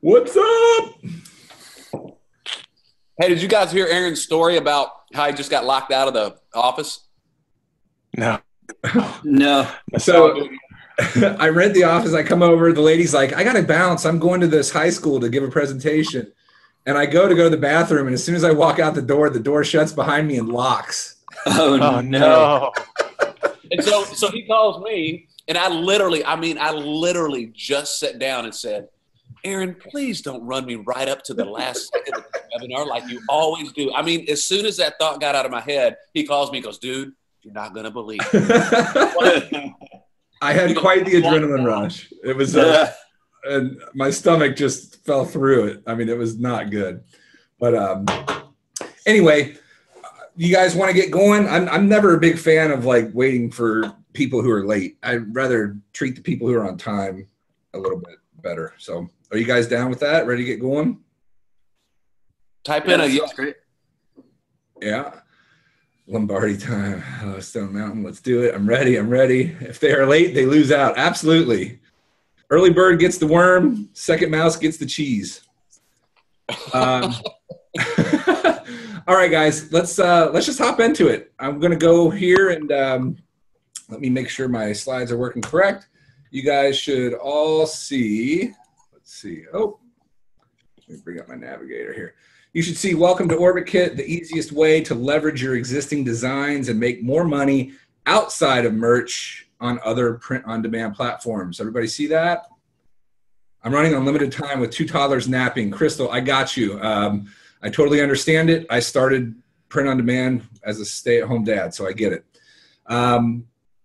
What's up? Hey, did you guys hear Aaron's story about how he just got locked out of the office? No. No. So I rent the office. I come over. The lady's like, I got to bounce. I'm going to this high school to give a presentation. And I go to the bathroom. And as soon as I walk out the door shuts behind me and locks. Oh no. And so he calls me, and I literally just sat down and said, Aaron, please don't run me right up to the last second of the webinar like you always do. I mean, as soon as that thought got out of my head, he calls me and goes, dude, you're not going to believe it. I had quite the adrenaline rush. It was, and my stomach just fell through it. I mean, it was not good. But anyway, you guys want to get going? I'm never a big fan of like waiting for people who are late. I'd rather treat the people who are on time a little bit better. So are you guys down with that? Ready to get going? Type in a yes. Great. Yeah. Lombardi time. Oh, Stone Mountain. Let's do it. I'm ready. If they are late, they lose out. Absolutely. Early bird gets the worm. Second mouse gets the cheese. All right, guys. Let's just hop into it. I'm going to go here and let me make sure my slides are working correct. You guys should all see. Let's see. Oh, let me bring up my navigator here. You should see Welcome to OrbitKit, the easiest way to leverage your existing designs and make more money outside of merch on other print-on-demand platforms. Everybody see that? I'm running on limited time with 2 toddlers napping. Crystal, I got you. I totally understand it. I started print-on-demand as a stay-at-home dad, so I get it.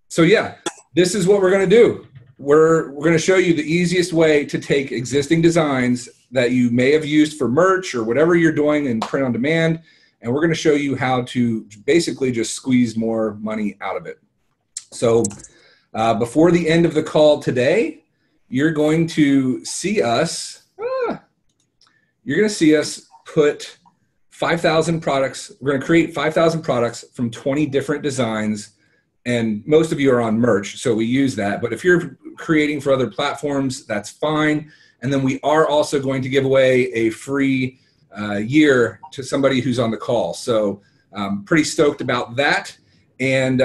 So yeah, this is what we're going to do. We're going to show you the easiest way to take existing designs that you may have used for merch or whatever you're doing in print on demand, and we're going to show you how to basically just squeeze more money out of it. So before the end of the call today, you're going to see us put 5,000 products. We're going to create 5,000 products from 20 different designs. And most of you are on merch, so we use that. But if you're creating for other platforms, that's fine. And then we are also going to give away a free year to somebody who's on the call. So pretty stoked about that. And,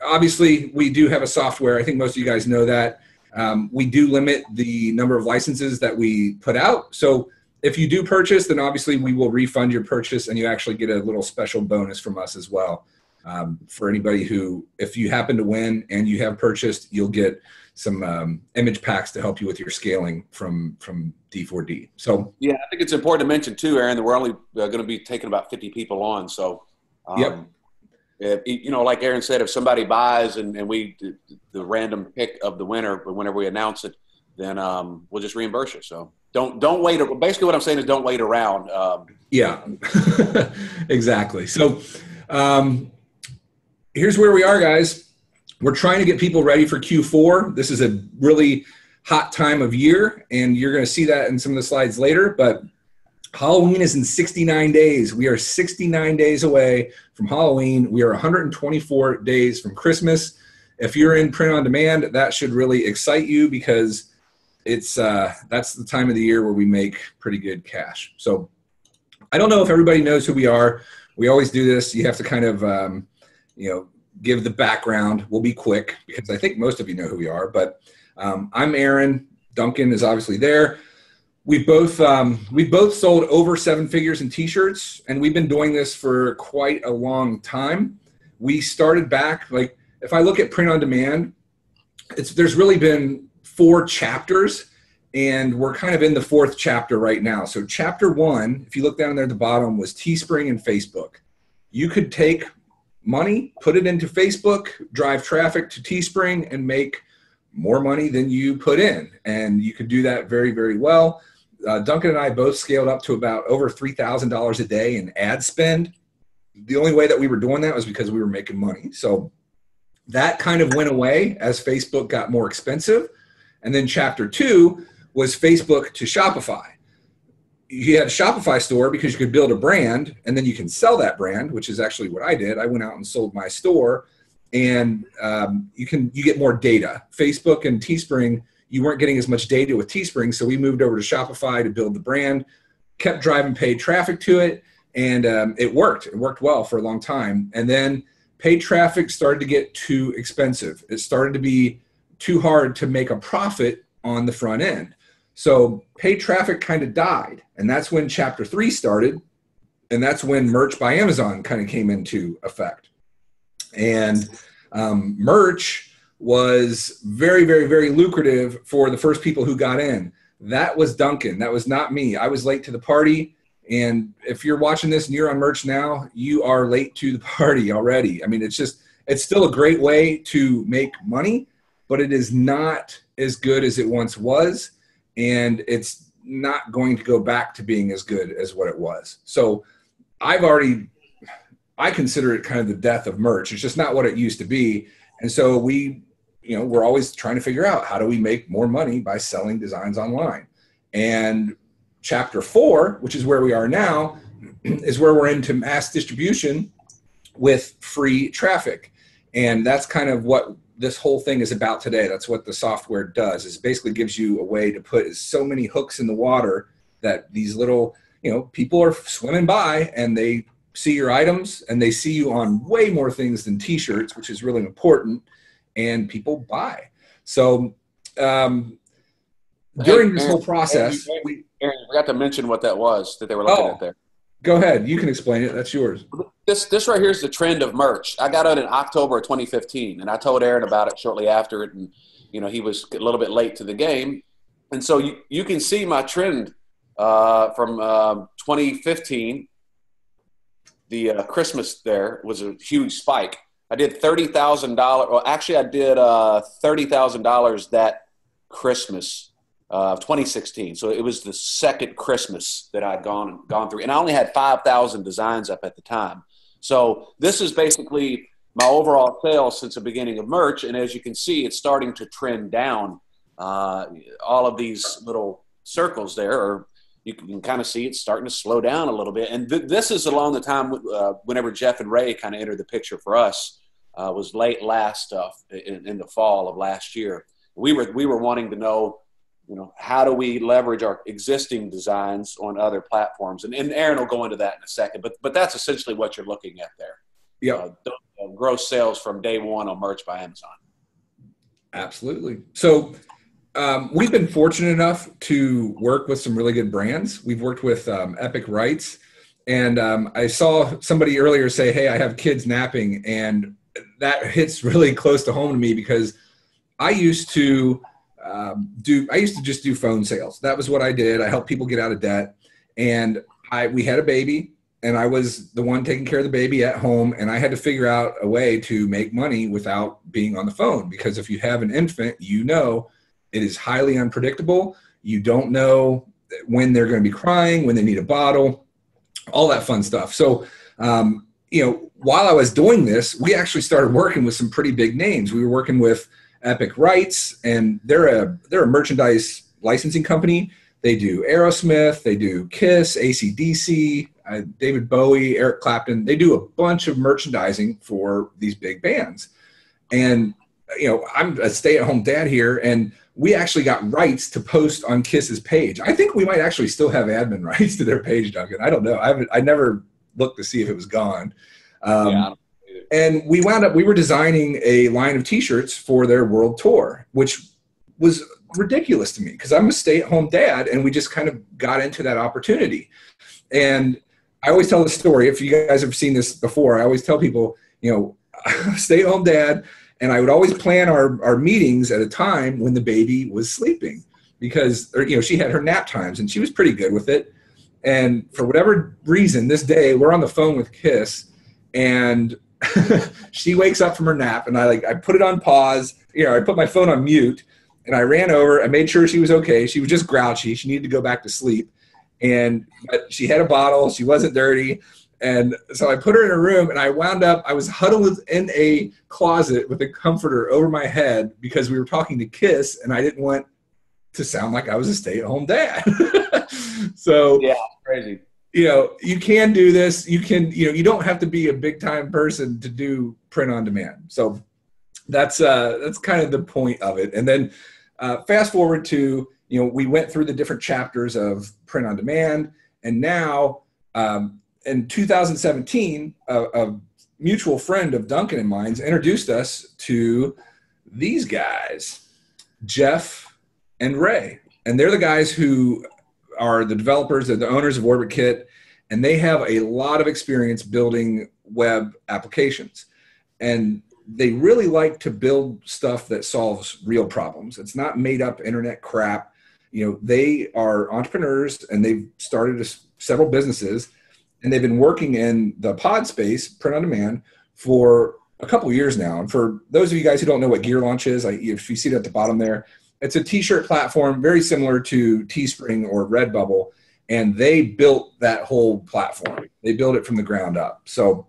obviously we do have a software. I think most of you guys know that. We do limit the number of licenses that we put out. So if you do purchase, then obviously we will refund your purchase and you actually get a little special bonus from us as well. For anybody who, if you happen to win and you have purchased, you'll get some image packs to help you with your scaling from D4D. So yeah, I think it's important to mention too, Aaron, that we're only going to be taking about 50 people on. So yep. Like Aaron said, if somebody buys and we do the random pick of the winner, but whenever we announce it, then we'll just reimburse you. So don't wait. Basically, what I'm saying is don't wait around. Yeah, exactly. So. Here's where we are, guys. We're trying to get people ready for Q4. This is a really hot time of year, and you're going to see that in some of the slides later. But Halloween is in 69 days. We are 69 days away from Halloween. We are 124 days from Christmas. If you're in print on demand, that should really excite you because it's that's the time of the year where we make pretty good cash. So I don't know if everybody knows who we are. We always do this. You have to kind of give the background. We'll be quick because I think most of you know who we are, but I'm Aaron. Duncan is obviously there. We've both sold over 7 figures in t-shirts, and we've been doing this for quite a long time. We started back, like if I look at print on demand, there's really been 4 chapters, and we're kind of in the 4th chapter right now. So chapter 1, if you look down there at the bottom, was Teespring and Facebook. You could take money, put it into Facebook, drive traffic to Teespring, and make more money than you put in. And you could do that very, very well. Duncan and I both scaled up to about over $3,000 a day in ad spend. The only way that we were doing that was because we were making money. So that kind of went away as Facebook got more expensive. And then chapter 2 was Facebook to Shopify. You had a Shopify store because you could build a brand and then you can sell that brand, which is actually what I did. I went out and sold my store, and you get more data. Facebook and Teespring, you weren't getting as much data with Teespring. So we moved over to Shopify to build the brand, kept driving paid traffic to it. And it worked. It worked well for a long time. And then paid traffic started to get too expensive. It started to be too hard to make a profit on the front end. So paid traffic kind of died. And that's when chapter 3 started. And that's when merch by Amazon kind of came into effect. And merch was very, very, very lucrative for the first people who got in. That was Duncan. That was not me. I was late to the party. And if you're watching this and you're on merch now, you are late to the party already. I mean, it's still a great way to make money, but it is not as good as it once was. And it's not going to go back to being as good as what it was. So I consider it kind of the death of merch. It's just not what it used to be. And so we're always trying to figure out, how do we make more money by selling designs online? And chapter 4, which is where we are now, is where we're into mass distribution with free traffic. And that's kind of what this whole thing is about today. That's what the software does, is basically gives you a way to put so many hooks in the water that these little, people are swimming by and they see your items and they see you on way more things than t-shirts, which is really important, and people buy. So during this whole process, Aaron, I forgot to mention what that was that they were looking at there. Go ahead. You can explain it. That's yours. This right here is the trend of merch. I got it in October of 2015, and I told Aaron about it shortly after it, and he was a little bit late to the game. And so you can see my trend from 2015. The Christmas there was a huge spike. I did $30,000. Well, actually, I did $30,000 that Christmas of 2016. So it was the second Christmas that I'd gone through, and I only had 5,000 designs up at the time. So this is basically my overall sales since the beginning of merch, and as you can see, it's starting to trend down. All of these little circles there, or you can kind of see it's starting to slow down a little bit. And this is along the time whenever Jeff and Ray kind of entered the picture for us, was late last in the fall of last year. We were wanting to know, how do we leverage our existing designs on other platforms? And Aaron will go into that in a second, but that's essentially what you're looking at there. Yeah. Gross sales from day one on merch by Amazon. Absolutely. So we've been fortunate enough to work with some really good brands. We've worked with Epic Rights, and I saw somebody earlier say, hey, I have kids napping, and that hits really close to home to me, because I used to just do phone sales. That was what I did. I helped people get out of debt, and we had a baby, and I was the one taking care of the baby at home, and I had to figure out a way to make money without being on the phone, because if you have an infant, it is highly unpredictable. You don't know when they're going to be crying, when they need a bottle, all that fun stuff. So, while I was doing this, we actually started working with some pretty big names. We were working with Epic Rights, and they're a merchandise licensing company. They do Aerosmith, they do Kiss, AC/DC, David Bowie, Eric Clapton. They do a bunch of merchandising for these big bands. And, I'm a stay-at-home dad here, and we actually got rights to post on Kiss's page. I think we might actually still have admin rights to their page, Duncan. I don't know. I never looked to see if it was gone. And we were designing a line of t-shirts for their world tour, which was ridiculous to me, because I'm a stay-at-home dad, and we just kind of got into that opportunity. And I always tell the story, if you guys have seen this before, I always tell people, stay-at-home dad, and I would always plan our meetings at a time when the baby was sleeping, because she had her nap times, and she was pretty good with it. And for whatever reason, this day, we're on the phone with Kiss, and she wakes up from her nap, and I put it on pause. I put my phone on mute, and I ran over. I made sure she was okay. She was just grouchy. She needed to go back to sleep, but she had a bottle. She wasn't dirty. And so I put her in a room, and I was huddled in a closet with a comforter over my head, because we were talking to Kiss, and I didn't want to sound like I was a stay-at-home dad. So yeah, crazy. You can do this. You can, you don't have to be a big time person to do print on demand. So that's kind of the point of it. And then fast forward to, we went through the different chapters of print on demand. And now in 2017, a mutual friend of Duncan and mine's introduced us to these guys, Jeff and Ray. And they're the guys who are the developers, they're the owners of OrbitKit, and they have a lot of experience building web applications. And they really like to build stuff that solves real problems. It's not made up internet crap. They are entrepreneurs and they've started several businesses, and they've been working in the pod space, print on demand, for a couple of years now. And for those of you guys who don't know what Gear Launch is, if you see it at the bottom there, it's a t-shirt platform very similar to Teespring or Redbubble. And they built that whole platform. They built it from the ground up. So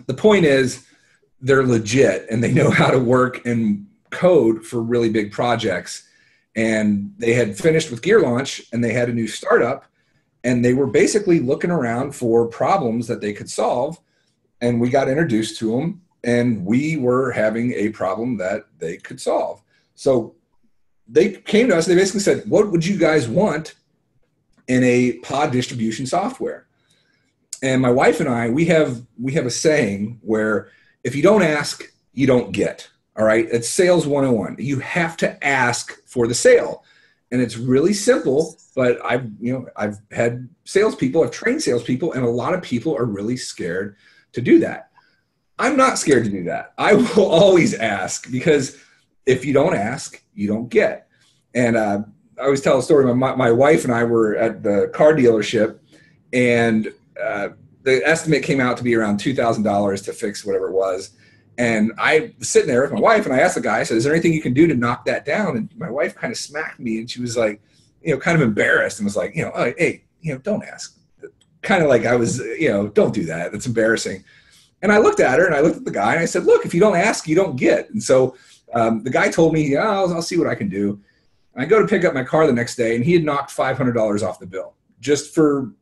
the point is, they're legit and they know how to work and code for really big projects. And they had finished with Gear Launch and they had a new startup, and they were basically looking around for problems that they could solve. And we got introduced to them, and we were having a problem that they could solve. So they came to us, and they basically said, what would you guys want in a pod distribution software? And my wife and I, we have a saying where if you don't ask, you don't get. All right. It's sales 101. You have to ask for the sale. And it's really simple, but I've had salespeople, I've trained salespeople, and a lot of people are really scared to do that. I'm not scared to do that. I will always ask, because if you don't ask, you don't get. And I always tell a story. My wife and I were at the car dealership, and the estimate came out to be around $2,000 to fix whatever it was. And I was sitting there with my wife, and I asked the guy, I said, is there anything you can do to knock that down? And my wife kind of smacked me, and she was like, kind of embarrassed, and was like, oh, hey, don't ask. Kind of like I was, don't do that. That's embarrassing. And I looked at her, and I looked at the guy, and I said, look, if you don't ask, you don't get. And so the guy told me, yeah, I'll see what I can do. And I go to pick up my car the next day, and he had knocked $500 off the bill just for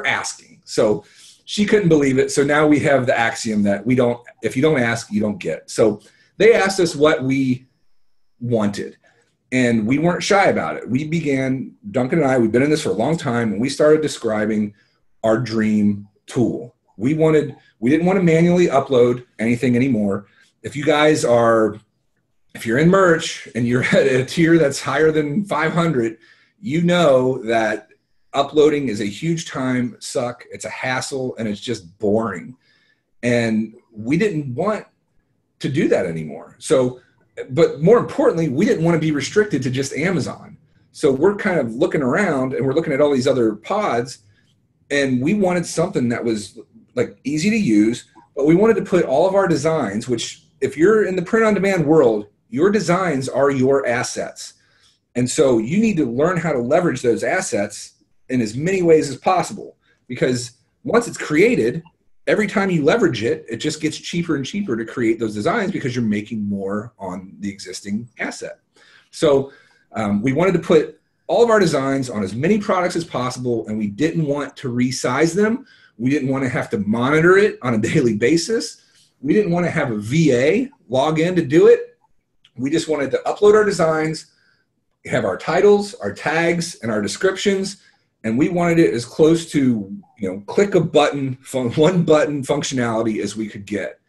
asking. So she couldn't believe it. So now we have the axiom that if you don't ask, you don't get. So they asked us what we wanted, and we weren't shy about it. Duncan and I, we've been in this for a long time, and we started describing our dream tool. We didn't want to manually upload anything anymore. If you're in merch and you're at a tier that's higher than 500, you know that uploading is a huge time suck. It's a hassle, and it's just boring. And we didn't want to do that anymore. So, but more importantly, we didn't want to be restricted to just Amazon. So we're kind of looking around, and we're looking at all these other pods, and we wanted something that was like easy to use, but we wanted to put all of our designs, which if you're in the print on demand world, your designs are your assets. And so you need to learn how to leverage those assets in as many ways as possible, because once it's created, every time you leverage it, it just gets cheaper and cheaper to create those designs because you're making more on the existing asset. So we wanted to put all of our designs on as many products as possible, and we didn't want to resize them. We didn't want to have to monitor it on a daily basis. We didn't want to have a VA log in to do it. We just wanted to upload our designs, have our titles, our tags, and our descriptions. And we wanted it as close to, click a button, one button functionality as we could get.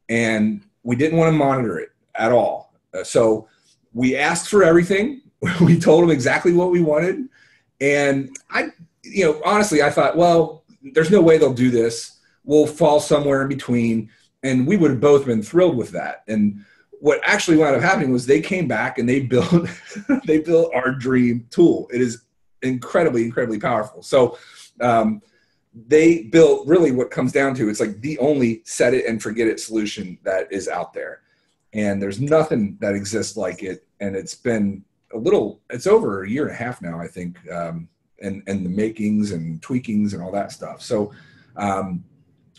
And we didn't want to monitor it at all. So we asked for everything. We told them exactly what we wanted. And honestly, I thought, well, there's no way they'll do this. We'll fall somewhere in between. And we would have both been thrilled with that. And what actually wound up happening was they came back and they built our dream tool. It is incredibly, incredibly powerful. So they built really what comes down to, it's like the only set it and forget it solution that is out there. And there's nothing that exists like it. And it's been it's over a year and a half now, I think, and the makings and tweakings and all that stuff. So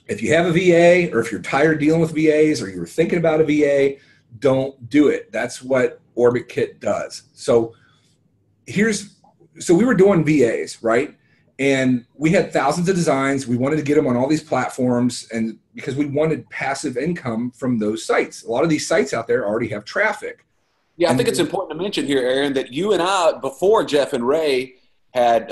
if you have a VA, or if you're tired dealing with VAs, or you're thinking about a VA, don't do it. That's what OrbitKit does. So we were doing VAs, right? And we had thousands of designs. We wanted to get them on all these platforms, and because we wanted passive income from those sites. A lot of these sites out there already have traffic. Yeah, I think it's important to mention here, Aaron, that you and I, before Jeff and Ray had,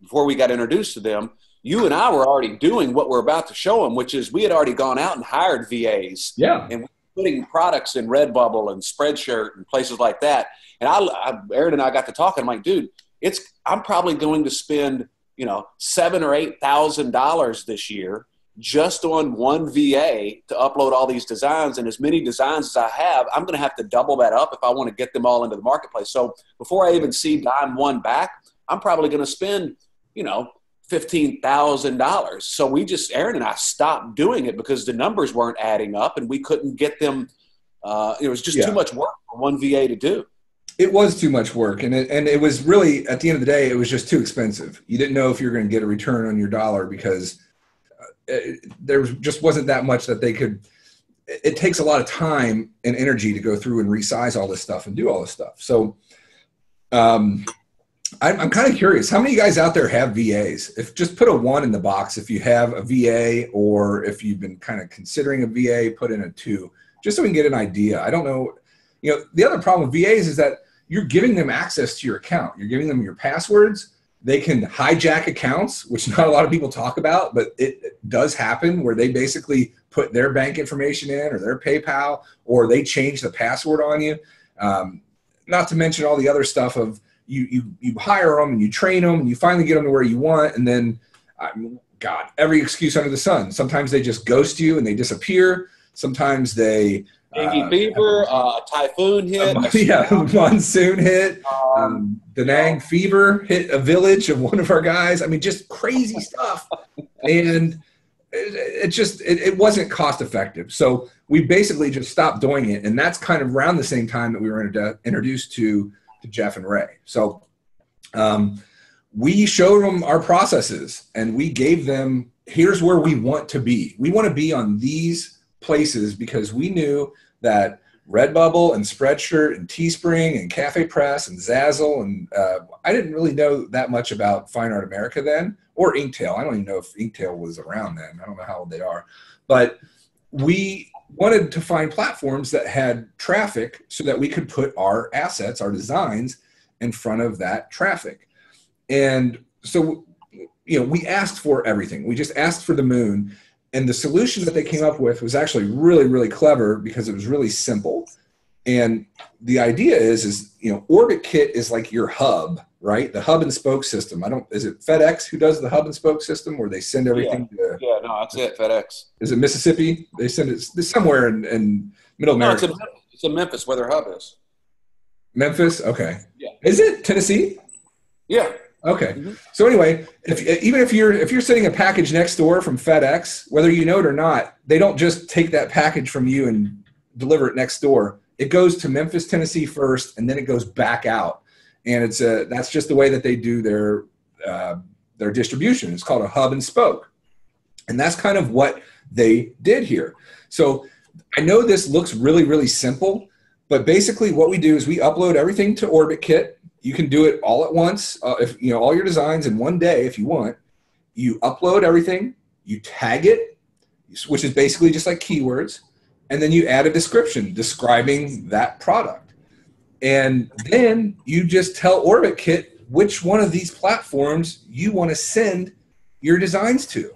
before we got introduced to them, you and I were already doing what we're about to show them, which is we had already gone out and hired VAs. Yeah. And we were putting products in Redbubble and Spreadshirt and places like that. And Aaron and I got to talking. I'm like, dude, I'm probably going to spend, $7,000 or $8,000 this year just on one VA to upload all these designs. And as many designs as I have, I'm going to have to double that up if I want to get them all into the marketplace. So before I even see dime one back, I'm probably going to spend, $15,000. So Aaron and I stopped doing it because the numbers weren't adding up and we couldn't get them. It was just too much work for one VA to do. It was too much work. And it was really, at the end of the day, it was just too expensive. You didn't know if you were going to get a return on your dollar because there just wasn't that much that they could. It takes a lot of time and energy to go through and resize all this stuff and do all this stuff. So I'm kind of curious, how many of you guys out there have VAs? If just put a 1 in the box if you have a VA, or if you've been kind of considering a VA, put in a 2, just so we can get an idea. I don't know. The other problem with VAs is that you're giving them access to your account. You're giving them your passwords. They can hijack accounts, which not a lot of people talk about, but it does happen, where they basically put their bank information in or their PayPal, or they change the password on you. Not to mention all the other stuff of you hire them and you train them and you finally get them to where you want. And then, God, every excuse under the sun. Sometimes they just ghost you and they disappear. Sometimes they dengue fever, typhoon hit. Monsoon hit. Da Nang fever hit a village of one of our guys. I mean, just crazy stuff. And it wasn't cost effective. So we basically just stopped doing it. And that's kind of around the same time that we were introduced to Jeff and Ray. So we showed them our processes and we gave them, here's where we want to be. We want to be on these places because we knew that Redbubble and Spreadshirt and Teespring and Cafe Press and Zazzle and I didn't really know that much about Fine Art America then, or Inktail. I don't even know if Inktail was around then. I don't know how old they are. But we wanted to find platforms that had traffic so that we could put our assets, our designs, in front of that traffic. And so, we asked for everything. We just asked for the moon. And the solution that they came up with was actually really, really clever because it was really simple. And the idea is OrbitKit is like your hub, right? The hub and spoke system. Is it FedEx who does the hub and spoke system where they send everything to? Yeah, no, that's it, FedEx. Is it Mississippi? They send it somewhere in Middle America. No, it's in Memphis where their hub is. Memphis? Okay. Yeah. Is it Tennessee? Yeah. Okay. Mm-hmm. So anyway, even if you're sending a package next door from FedEx, whether you know it or not, they don't just take that package from you and deliver it next door. It goes to Memphis, Tennessee first, and then it goes back out. And that's just the way that they do their distribution. It's called a hub and spoke. And that's kind of what they did here. So I know this looks really, really simple, but basically what we do is we upload everything to OrbitKit. You can do it all at once. If all your designs in one day, if you want, you upload everything, you tag it, which is basically just like keywords, and then you add a description describing that product. And then you just tell OrbitKit which one of these platforms you want to send your designs to.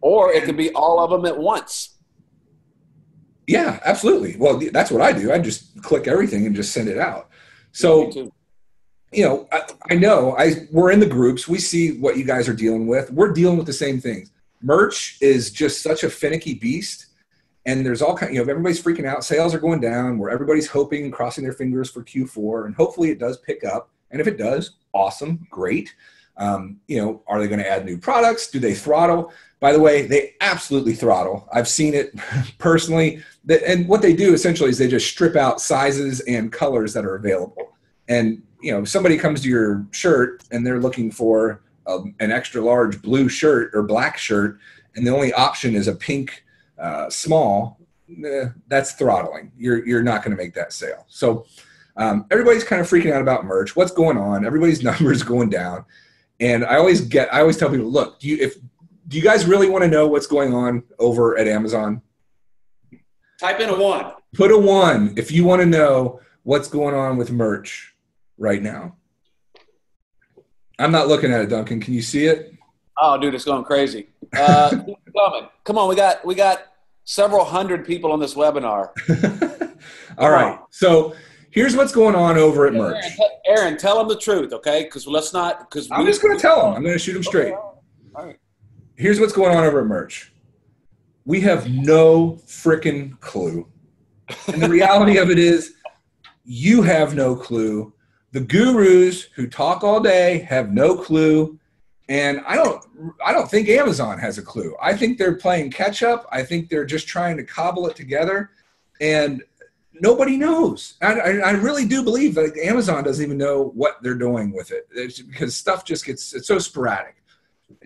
Or it could be all of them at once. Yeah, absolutely. Well, that's what I do. I just click everything and just send it out. So, I know we're in the groups. We see what you guys are dealing with. We're dealing with the same things. Merch is just such a finicky beast. And there's all kind, everybody's freaking out. Sales are going down where everybody's hoping and crossing their fingers for Q4. And hopefully it does pick up. And if it does, awesome, great. Are they going to add new products? Do they throttle? By the way, they absolutely throttle. I've seen it personally. And what they do essentially is they just strip out sizes and colors that are available. And, somebody comes to your shirt and they're looking for an extra large blue shirt or black shirt, and the only option is a pink small, that's throttling. You're not going to make that sale. So everybody's kind of freaking out about merch. What's going on? Everybody's numbers going down. And I always tell people, look, do you guys really want to know what's going on over at Amazon? Type in a 1. Put a 1 if you want to know what's going on with merch right now? I'm not looking at it, Duncan. Can you see it? Oh, dude, it's going crazy. Keep it coming. Come on, we got several hundred people on this webinar. All right. So here's what's going on over at merch. Aaron, tell them the truth, okay? Because let's not. Because I'm just going to tell them. I'm going to shoot them straight. All right. Here's what's going on over at merch. We have no freaking clue. And the reality of it is, you have no clue. The gurus who talk all day have no clue. And I don't think Amazon has a clue. I think they're playing catch up. I think they're just trying to cobble it together, and nobody knows. I really do believe that Amazon doesn't even know what they're doing with it. It's because stuff just it's so sporadic.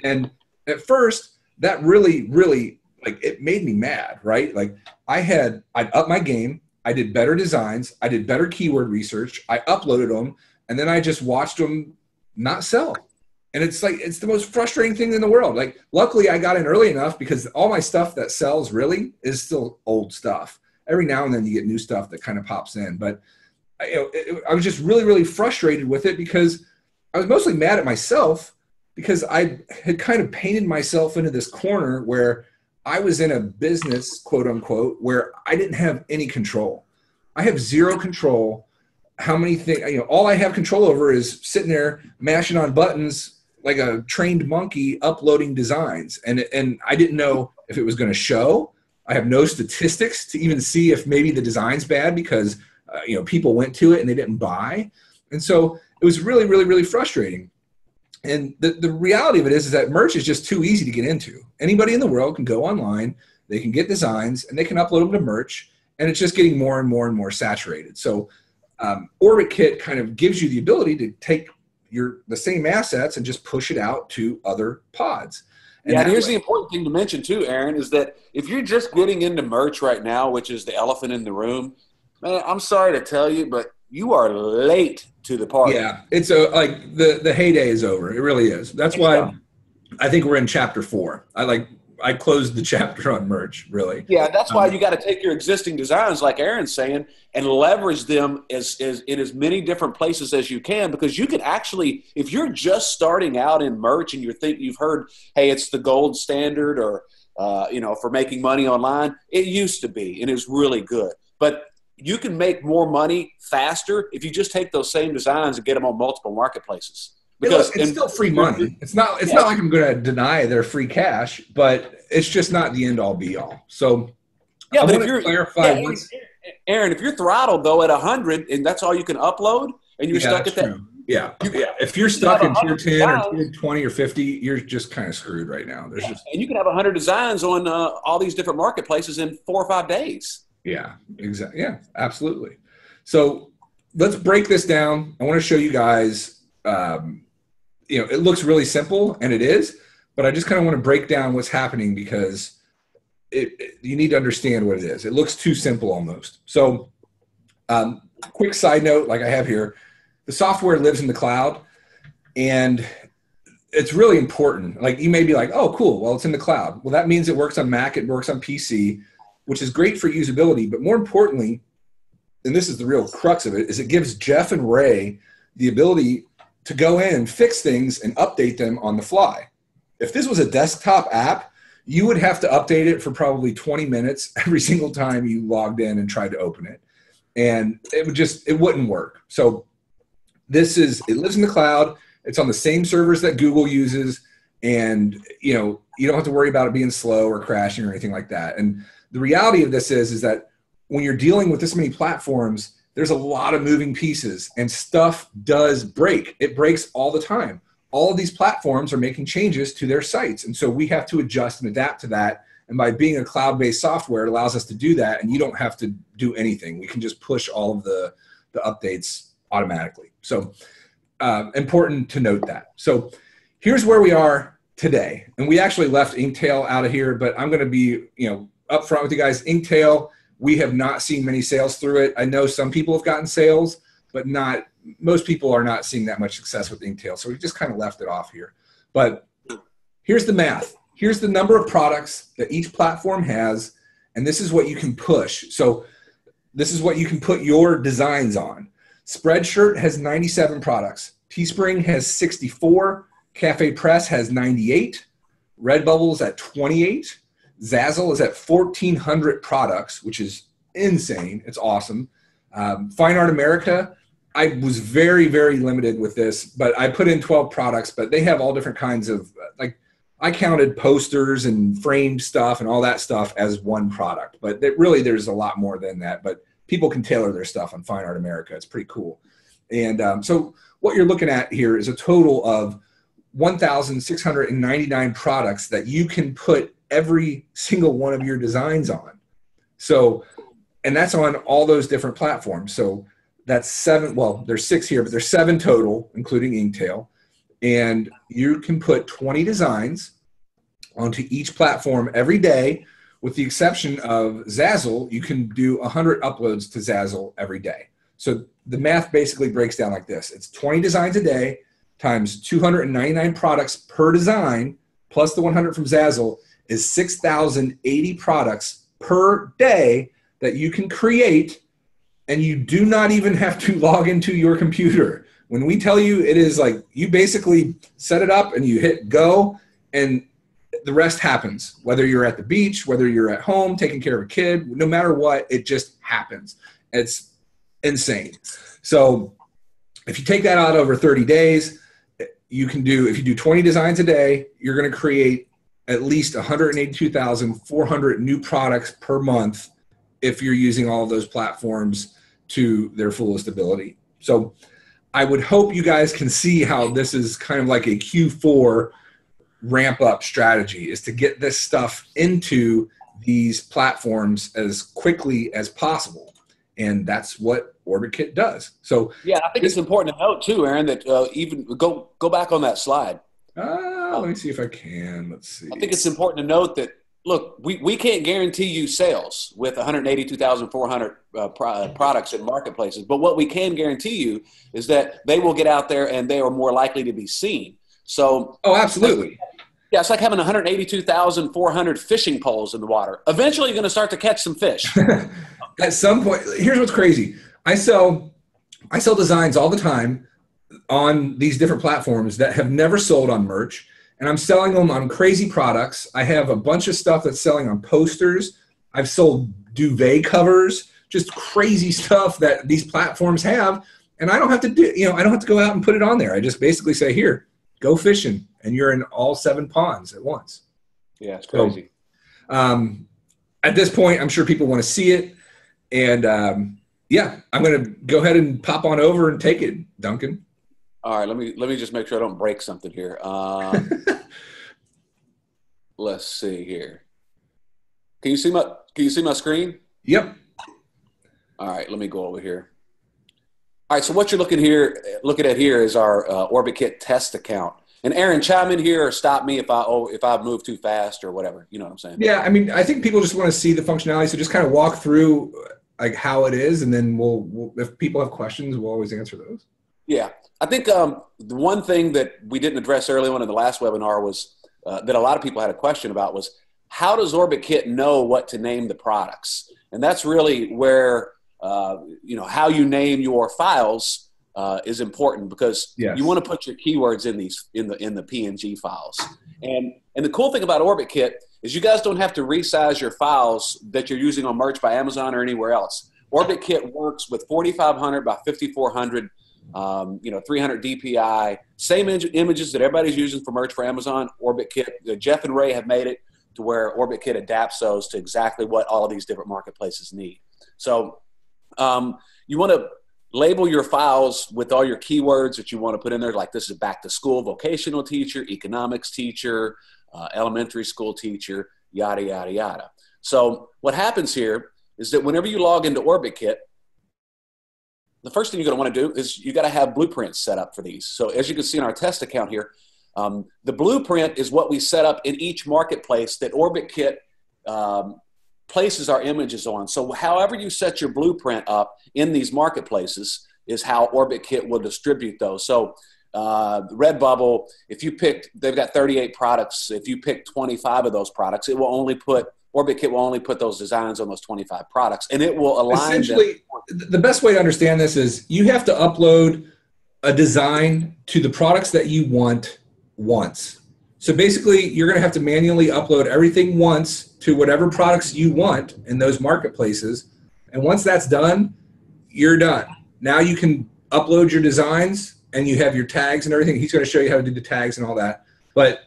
And at first, that really, really, like, it made me mad, right? Like, I'd upped my game. I did better designs. I did better keyword research. I uploaded them, and then I just watched them not sell. And it's like, it's the most frustrating thing in the world. Like, luckily I got in early enough, because all my stuff that sells really is still old stuff. Every now and then you get new stuff that kind of pops in. But I was just really, really frustrated with it, because I was mostly mad at myself, because I had kind of painted myself into this corner where I was in a business, quote unquote, where I didn't have any control. I have zero control. How many things, all I have control over is sitting there mashing on buttons like a trained monkey, uploading designs. And I didn't know if it was going to show. I have no statistics to even see if maybe the design's bad, because people went to it and they didn't buy. And so it was really, really, really frustrating. And the reality of it is that merch is just too easy to get into. Anybody in the world can go online, they can get designs, and they can upload them to merch, and it's just getting more and more and more saturated. So Orbit Kit kind of gives you the ability to take the same assets and just push it out to other pods. And here's the important thing to mention too, Aaron, is that if you're just getting into merch right now, which is the elephant in the room, man, I'm sorry to tell you, but you are late to the party. Yeah, it's like the heyday is over. It really is. That's why I think we're in chapter 4. I closed the chapter on merch, really. Yeah, that's why you got to take your existing designs, like Aaron's saying, and leverage them in as many different places as you can, because you can actually, if you're just starting out in merch and you've heard, hey, it's the gold standard, or for making money online. It used to be, and it was really good. But you can make more money faster if you just take those same designs and get them on multiple marketplaces. Because it's still free money. It's not like I'm going to deny their free cash, but it's just not the end all be all. So yeah, but if you're Aaron, if you're throttled though at 100 and that's all you can upload, and you're stuck at that. True. Yeah. If you're stuck in tier 10 or tier 20 or 50, you're just kind of screwed right now. And you can have 100 designs on all these different marketplaces in 4 or 5 days. Yeah, exactly. Yeah, absolutely. So let's break this down. I want to show you guys. It looks really simple, and it is, but I just kind of want to break down what's happening, because you need to understand what it is. It looks too simple almost. So quick side note, like I have here, the software lives in the cloud, and it's really important. Like, you may be like, oh, cool, well, it's in the cloud. Well, that means it works on Mac, it works on PC, which is great for usability, but more importantly, and this is the real crux of it, is it gives Jeff and Ray the ability to go in and fix things and update them on the fly. If this was a desktop app, you would have to update it for probably 20 minutes every single time you logged in and tried to open it. And it wouldn't work. So it lives in the cloud. It's on the same servers that Google uses. And, you don't have to worry about it being slow or crashing or anything like that. And the reality of this is that when you're dealing with this many platforms, there's a lot of moving pieces, and stuff does break. It breaks all the time. All of these platforms are making changes to their sites. And so we have to adjust and adapt to that. And by being a cloud-based software, it allows us to do that. And you don't have to do anything. We can just push all of the updates automatically. So important to note that. So here's where we are today. And we actually left Inktail out of here, but I'm going to be, upfront with you guys. Inktail, we have not seen many sales through it. I know some people have gotten sales, but most people are not seeing that much success with Inktail. So we just kind of left it off here. But here's the math. Here's the number of products that each platform has, and this is what you can push. So this is what you can put your designs on. Spreadshirt has 97 products. Teespring has 64. Cafe Press has 98. Redbubble is at 28. Zazzle is at 1,400 products, which is insane. It's awesome. Fine Art America, I was very, very limited with this, but I put in 12 products, but they have all different kinds of, like, I counted posters and framed stuff and all that stuff as one product, but really there's a lot more than that, but people can tailor their stuff on Fine Art America. It's pretty cool. And so what you're looking at here is a total of 1,699 products that you can put every single one of your designs on. So, and that's on all those different platforms. So that's 7, well, there's 6 here, but there's 7 total, including Inktail. And you can put 20 designs onto each platform every day, with the exception of Zazzle. You can do 100 uploads to Zazzle every day. So the math basically breaks down like this. It's 20 designs a day times 299 products per design, plus the 100 from Zazzle, is 6,080 products per day that you can create, and you do not even have to log into your computer. When we tell you, it is like you basically set it up and you hit go, and the rest happens. Whether you're at the beach, whether you're at home taking care of a kid, no matter what, it just happens. It's insane. So if you take that out over 30 days, you can do, if you do 20 designs a day, you're going to create at least 182,400 new products per month if you're using all of those platforms to their fullest ability. So I would hope you guys can see how this is kind of like a Q4 ramp up strategy, is to get this stuff into these platforms as quickly as possible. And that's what OrbitKit does. So yeah, I think it's important to note too, Aaron, that even go back on that slide. Let me see if I can. Let's see. I think it's important to note that, look, we can't guarantee you sales with 182,400 products in marketplaces, but what we can guarantee you is that they will get out there and they are more likely to be seen. So, oh, absolutely. Yeah, it's like having 182,400 fishing poles in the water. Eventually, you're going to start to catch some fish. At some point, here's what's crazy. I sell designs all the time on these different platforms that have never sold on merch, and I'm selling them on crazy products. I have a bunch of stuff that's selling on posters. I've sold duvet covers, just crazy stuff that these platforms have, and I don't have to do, I don't have to go out and put it on there. I just basically say, here, go fishing, and you're in all 7 ponds at once. Yeah, it's crazy. So, at this point, I'm sure people want to see it, and yeah, I'm going to go ahead and pop on over and take it, Duncan. All right, let me just make sure I don't break something here. Let's see here. Can you see my screen? Yep. All right, let me go over here. All right, so what you're looking at here is our OrbitKit test account. And Aaron, chime in here or stop me if I move too fast or whatever. You know what I'm saying? Yeah, I mean, I think people just want to see the functionality, so just kind of walk through like how it is, and then we'll if people have questions, we'll always answer those. Yeah, I think the one thing that we didn't address early on in the last webinar was that a lot of people had a question about was, how does OrbitKit know what to name the products? And that's really where how you name your files is important, because yes, you want to put your keywords in the PNG files. And the cool thing about OrbitKit is you guys don't have to resize your files that you're using on Merch by Amazon or anywhere else. OrbitKit works with 4,500 by 5,400, 300 DPI, same images that everybody's using for Merch for Amazon. OrbitKit, Jeff and Ray have made it to where OrbitKit adapts those to exactly what all of these different marketplaces need. So you want to label your files with all your keywords that you want to put in there, like this is back to school, vocational teacher, economics teacher, elementary school teacher, yada, yada, yada. So what happens here is that whenever you log into OrbitKit, the first thing you're going to want to do is you got to have blueprints set up for these. So as you can see in our test account here, the blueprint is what we set up in each marketplace that OrbitKit places our images on. So however you set your blueprint up in these marketplaces is how OrbitKit will distribute those. So Redbubble, they've got 38 products. If you pick 25 of those products, it will only put Orbit Kit will only put those designs on those 25 products, and it will align Essentially, them. the best way to understand this is you have to upload a design to the products that you want once. So basically, you're going to have to manually upload everything once to whatever products you want in those marketplaces. And once that's done, you're done. Now you can upload your designs and you have your tags and everything. He's going to show you how to do the tags and all that. But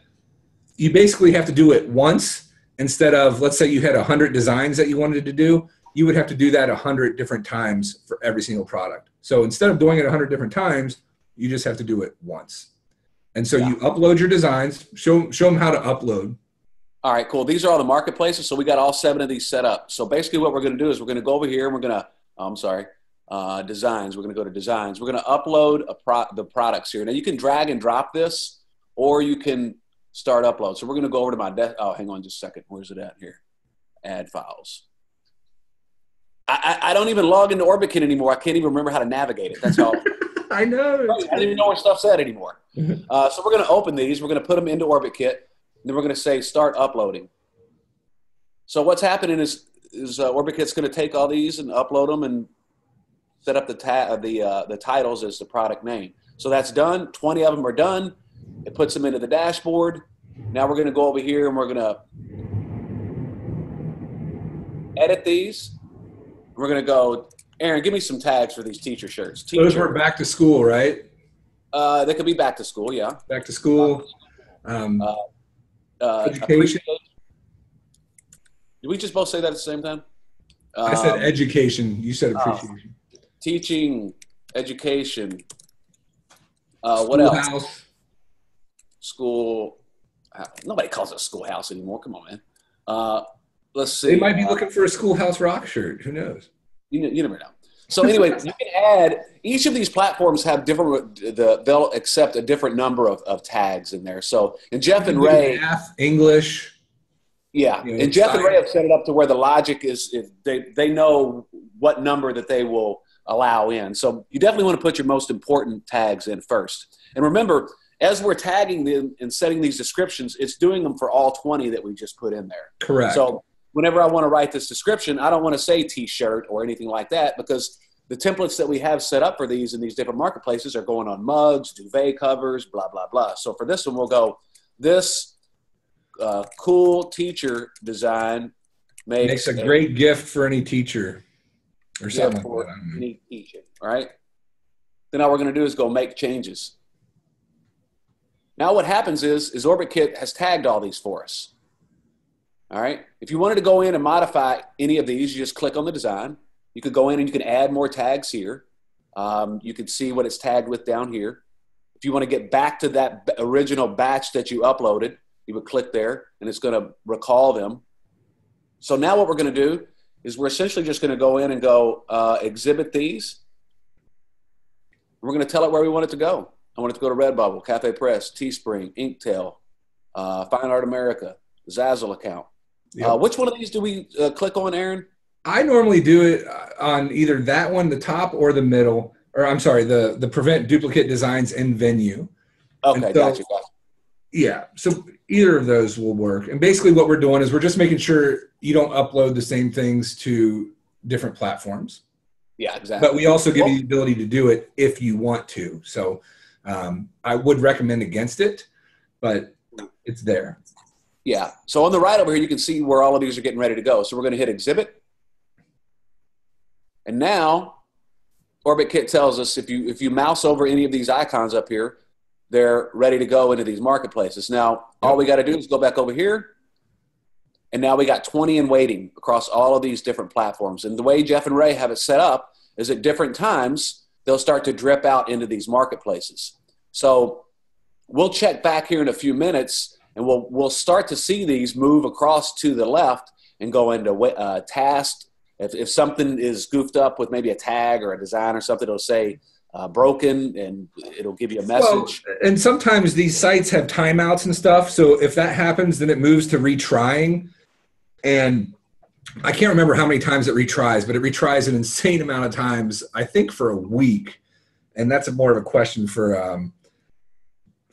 you basically have to do it once instead of, let's say you had 100 designs that you wanted to do. You would have to do that 100 different times for every single product. So instead of doing it 100 different times, you just have to do it once. And so you upload your designs, show them how to upload. All right, cool. These are all the marketplaces. So we got all 7 of these set up. So basically what we're going to do is we're going to go over here and we're going to, designs. We're going to go to designs. We're going to upload the products here. Now you can drag and drop this, or you can start upload. So we're going to go over to my hang on just a second. Where's it at here? Add files. I don't even log into OrbitKit anymore. I can't even remember how to navigate it. That's how. I know. I don't even know where stuff's at anymore. So we're going to open these. We're going to put them into OrbitKit. And then we're going to say start uploading. So what's happening is OrbitKit's going to take all these and upload them and set up the titles as the product name. So that's done. 20 of them are done. It puts them into the dashboard. Now we're going to go over here and we're going to edit these. We're going to go, Aaron, give me some tags for these teacher shirts. Those were back to school, right? They could be back to school, yeah. Back to school. Education. Did we just both say that at the same time? I said education. You said appreciation. Teaching, education. What else? House. School. Nobody calls it a schoolhouse anymore. Come on, man. Let's see. They might be looking for a schoolhouse rock shirt. Who knows? You never know. So anyway, you can add, each of these platforms have different, they'll accept a different number of tags in there. So, and Jeff and Ray. Math, English. Yeah. And Jeff and Ray have set it up to where the logic is, they know what number that they will allow in. So you definitely want to put your most important tags in first. And remember, as we're tagging them and setting these descriptions, it's doing them for all 20 that we just put in there. Correct. So whenever I want to write this description, I don't want to say T-shirt or anything like that, because the templates that we have set up for these in these different marketplaces are going on mugs, duvet covers, blah, blah, blah. So for this one, we'll go, this cool teacher design makes a great gift for any teacher or something. For any teacher, all right? Then all we're going to do is go make changes. Now what happens is OrbitKit has tagged all these for us. All right. If you wanted to go in and modify any of these, you just click on the design. You could go in and you can add more tags here. You can see what it's tagged with down here. If you want to get back to that original batch that you uploaded, you would click there and it's going to recall them. So now what we're going to do is we're essentially just going to go in and go exhibit these. We're going to tell it where we want it to go. I want it to go to Redbubble, Cafe Press, Teespring, Inktail, Fine Art America, Zazzle account. Yep. Which one of these do we click on, Aaron? I normally do it on either that one, the top, or the middle. Or I'm sorry, the prevent duplicate designs in venue. Okay, so, gotcha. Yeah, so either of those will work. And basically what we're doing is we're just making sure you don't upload the same things to different platforms. Yeah, exactly. But we also give you the ability to do it if you want to. So I would recommend against it, but it's there. Yeah. So on the right over here, you can see where all of these are getting ready to go. So we're going to hit exhibit. And now OrbitKit tells us if you mouse over any of these icons up here, they're ready to go into these marketplaces. Now, all we got to do is go back over here. And now we got 20 in waiting across all of these different platforms. And the way Jeff and Ray have it set up is at different times, they'll start to drip out into these marketplaces. So we'll check back here in a few minutes, and we'll start to see these move across to the left and go into tasked. If something is goofed up with maybe a tag or a design or something, it'll say broken, and it'll give you a message. Well, and sometimes these sites have timeouts and stuff. So if that happens, then it moves to retrying. And I can't remember how many times it retries, but it retries an insane amount of times, I think for a week. And that's more of a question for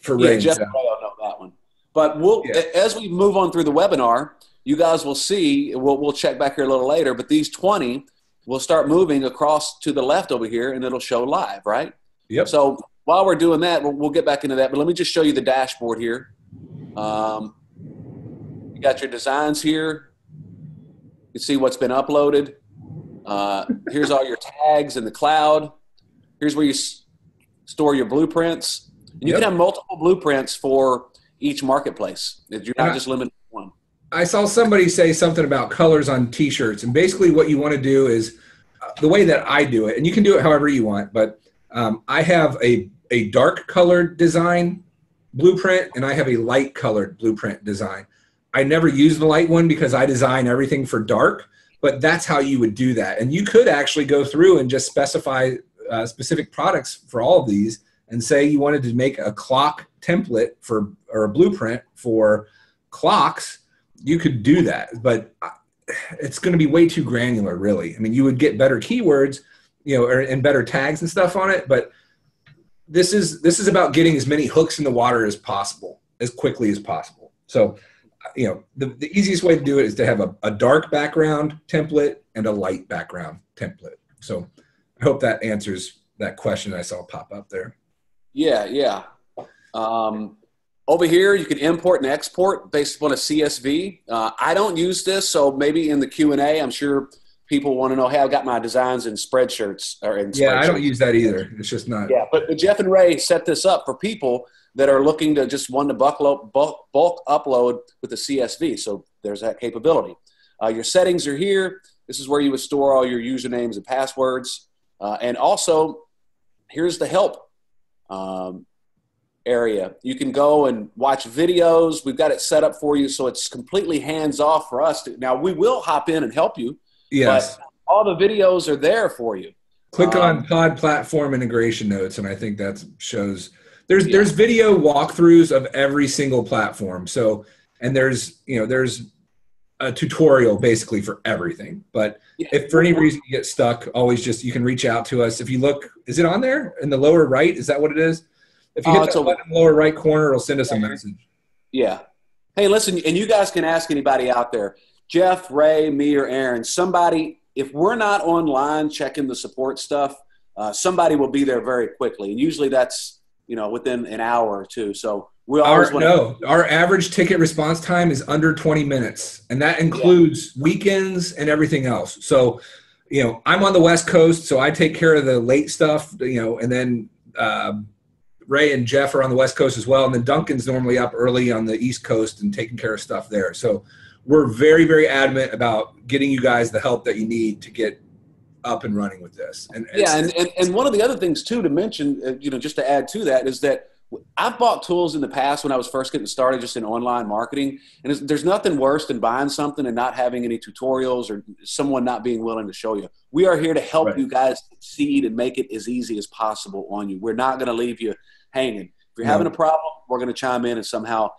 Ray. Jeff, I don't know that one. But as we move on through the webinar, you guys will see, we'll check back here a little later, but these 20 will start moving across to the left over here, and it'll show live, right? Yep. So while we're doing that, we'll get back into that, but let me just show you the dashboard here. You got your designs here. You can see what's been uploaded. Here's all your tags in the cloud. Here's where you store your blueprints. And you can have multiple blueprints for each marketplace. You're not just limited to one. I saw somebody say something about colors on T-shirts, and basically what you want to do is the way that I do it, and you can do it however you want, but I have a dark colored design blueprint, and I have a light colored blueprint design. I never use the light one because I design everything for dark, but that's how you would do that. And you could actually go through and just specify specific products for all of these and say you wanted to make a clock template or a blueprint for clocks. You could do that, but it's going to be way too granular, really. I mean, you would get better keywords, and better tags and stuff on it, but this is about getting as many hooks in the water as possible, as quickly as possible. So, the easiest way to do it is to have a dark background template and a light background template. So I hope that answers that question I saw pop up there. Yeah. Over here, you can import and export based upon a CSV. I don't use this, so maybe in the Q&A, I'm sure people want to know, hey, I've got my designs in spreadshirts. I don't use that either. It's just not. Yeah, but Jeff and Ray set this up for people that are looking to just want to bulk upload with the CSV. So there's that capability. Your settings are here. This is where you would store all your usernames and passwords. And also, here's the help area. You can go and watch videos. We've got it set up for you so it's completely hands-off for us. Now, we will hop in and help you. Yes. But all the videos are there for you. Click on Pod Platform Integration Notes, and I think that shows there's video walkthroughs of every single platform. So, and there's a tutorial basically for everything. But if for any reason you get stuck, you can reach out to us. If you look, is it on there in the lower right? Is that what it is? If you hit the button in the lower right corner, it'll send us a message. Yeah. Hey, listen, and you guys can ask anybody out there, Jeff, Ray, me, or Aaron, somebody, if we're not online checking the support stuff, somebody will be there very quickly. And usually that's, within an hour or two. So we always our average ticket response time is under 20 minutes. And that includes weekends and everything else. So, I'm on the West Coast, so I take care of the late stuff, and then Ray and Jeff are on the West Coast as well. And then Duncan's normally up early on the East Coast and taking care of stuff there. So we're very, very adamant about getting you guys the help that you need to get up and running with this. And one of the other things too to mention, just to add to that, is that I've bought tools in the past when I was first getting started just in online marketing, and there's nothing worse than buying something and not having any tutorials or someone not being willing to show you. We are here to help you guys succeed and make it as easy as possible on you. We're not going to leave you hanging. If you're having a problem, we're going to chime in and somehow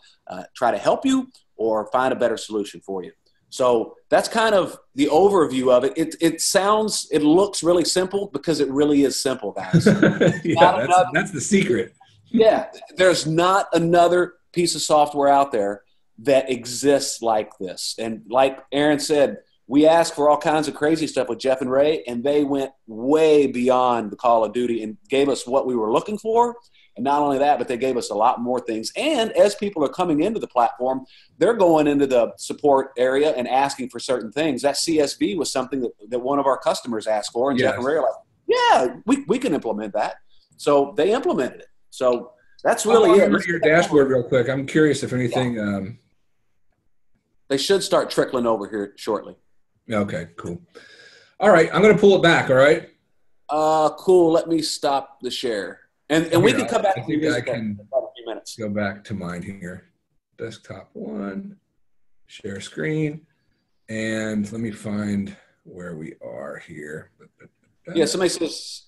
try to help you or find a better solution for you. So that's kind of the overview of it. It looks really simple because it really is simple, guys. That's the secret. Yeah, there's not another piece of software out there that exists like this. And like Aaron said, we asked for all kinds of crazy stuff with Jeff and Ray, and they went way beyond the Call of Duty and gave us what we were looking for. And not only that, but they gave us a lot more things. And as people are coming into the platform, they're going into the support area and asking for certain things. That CSV was something that one of our customers asked for, and Jeff and Ray are like, yeah, we can implement that. So they implemented it. So that's really it. Look at your dashboard real quick. I'm curious if anything. They should start trickling over here shortly. Okay, cool. All right, I'm going to pull it back, all right? Cool. Let me stop the share. And we can come back to music in a few minutes. Go back to mine here. Desktop 1, share screen, and let me find where we are here. Yeah, somebody says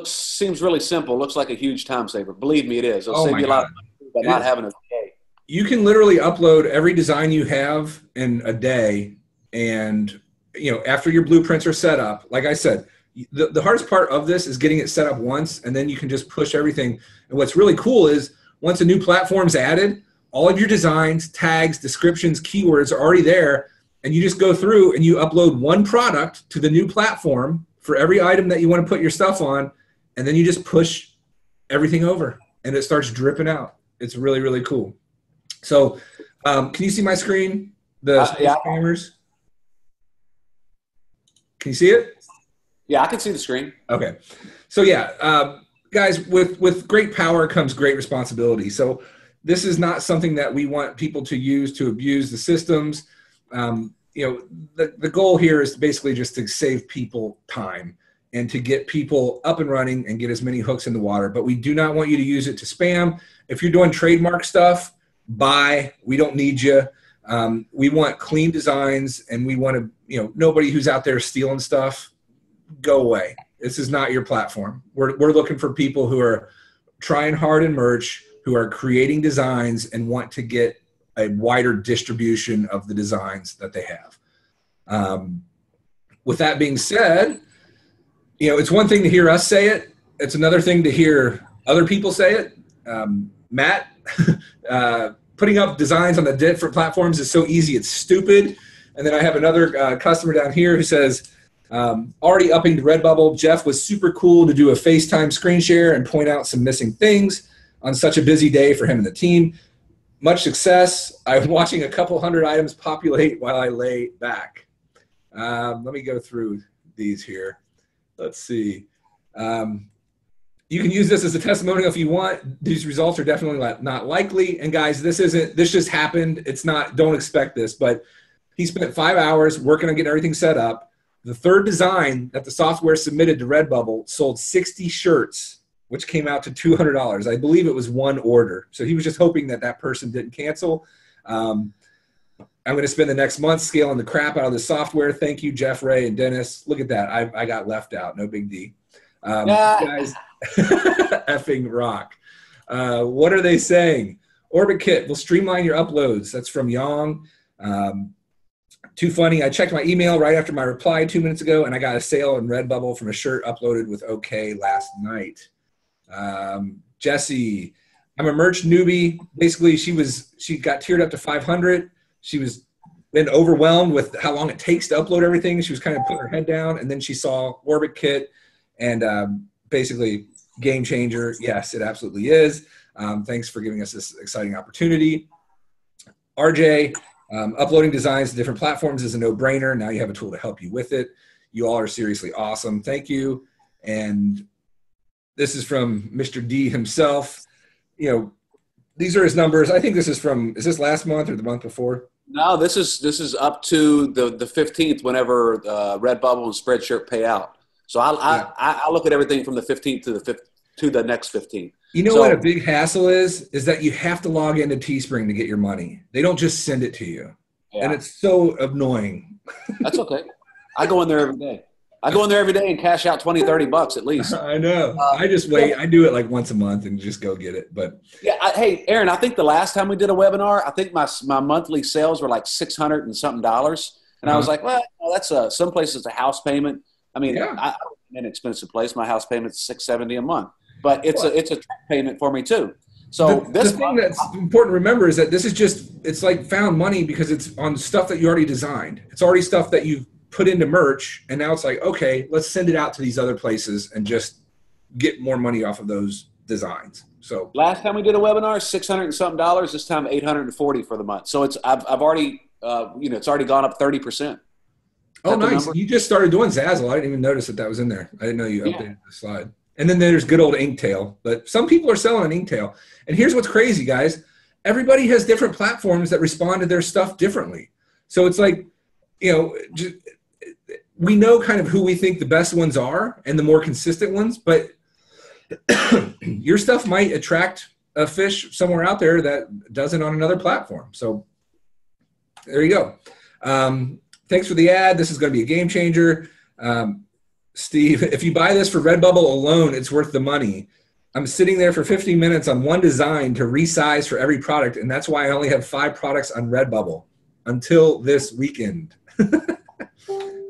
seems really simple. Looks like a huge time saver. Believe me, it is. It'll save you a lot of money by not having a day. You can literally upload every design you have in a day, and after your blueprints are set up, like I said, the hardest part of this is getting it set up once, and then you can just push everything. And what's really cool is once a new platform's added, all of your designs, tags, descriptions, keywords are already there. And you just go through and you upload one product to the new platform for every item that you want to put your stuff on. And then you just push everything over and it starts dripping out. It's really, really cool. So can you see my screen? The space cameras? Can you see it? Yeah, I can see the screen. Okay. So yeah, guys, with great power comes great responsibility. So this is not something that we want people to use to abuse the systems. The goal here is basically just to save people time and to get people up and running and get as many hooks in the water. But we do not want you to use it to spam. If you're doing trademark stuff, bye. We don't need you. We want clean designs, and we want to, nobody who's out there stealing stuff, go away. This is not your platform. We're looking for people who are trying hard in merch, who are creating designs and want to get a wider distribution of the designs that they have. With that being said, it's one thing to hear us say it. It's another thing to hear other people say it. Matt, putting up designs on the different platforms is so easy, it's stupid. And then I have another customer down here who says, already upping to Redbubble. Jeff was super cool to do a FaceTime screen share and point out some missing things on such a busy day for him and the team. Much success. I'm watching a couple hundred items populate while I lay back. Let me go through these here. Let's see. You can use this as a testimonial if you want. These results are definitely not likely. And guys, this just happened. It's not, don't expect this, but he spent 5 hours working on getting everything set up. The third design that the software submitted to Redbubble sold 60 shirts, which came out to $200. I believe it was one order. So he was just hoping that person didn't cancel. I'm going to spend the next month scaling the crap out of the software. Thank you, Jeff, Ray, and Dennis. Look at that. I got left out. No big D. Guys, effing rock. What are they saying? Orbit Kit will streamline your uploads. That's from Yong. Too funny. I checked my email right after my reply 2 minutes ago, and I got a sale in Redbubble from a shirt uploaded with OK last night. Jesse, I'm a merch newbie. Basically, she got tiered up to 500. She was been overwhelmed with how long it takes to upload everything. She was kind of putting her head down, and then she saw Orbit Kit, and basically game changer. Yes, it absolutely is. Thanks for giving us this exciting opportunity. RJ, uploading designs to different platforms is a no-brainer. Now you have a tool to help you with it. You all are seriously awesome. Thank you. And this is from Mr. D himself. These are his numbers. I think this is is this last month or the month before? No, this is up to the 15th whenever Redbubble and Spreadshirt pay out. So I look at everything from the 15th to the next 15th. You know what a big hassle is that you have to log into Teespring to get your money. They don't just send it to you. Yeah. And it's so annoying. That's okay. I go in there every day. And cash out $20-$30 at least. I know. I just wait. I do it like once a month and just go get it. But yeah, hey, Aaron, I think the last time we did a webinar, I think my monthly sales were like $600 and something. And I was like, well, that's some places it's a house payment. I mean, I'm in an expensive place. My house payment's $670 a month, but it's a track payment for me too. So the thing that's important to remember is that this is it's like found money because it's on stuff that you already designed. It's already stuff that you've put into merch, and now it's like, okay, let's send it out to these other places and just get more money off of those designs. So last time we did a webinar, $600 and something. This time $840 for the month. So I've already it's already gone up 30%. Oh, nice! You just started doing Zazzle. I didn't even notice that was in there. I didn't know you updated the slide. And then there's good old Inktail, but some people are selling an Inktail. And here's what's crazy, guys. Everybody has different platforms that respond to their stuff differently. So it's like, we know kind of who we think the best ones are and the more consistent ones, but your stuff might attract a fish somewhere out there that doesn't on another platform. So there you go. Thanks for the ad. This is going to be a game changer. Steve, if you buy this for Redbubble alone, it's worth the money. I'm sitting there for 15 minutes on one design to resize for every product, and that's why I only have 5 products on Redbubble until this weekend.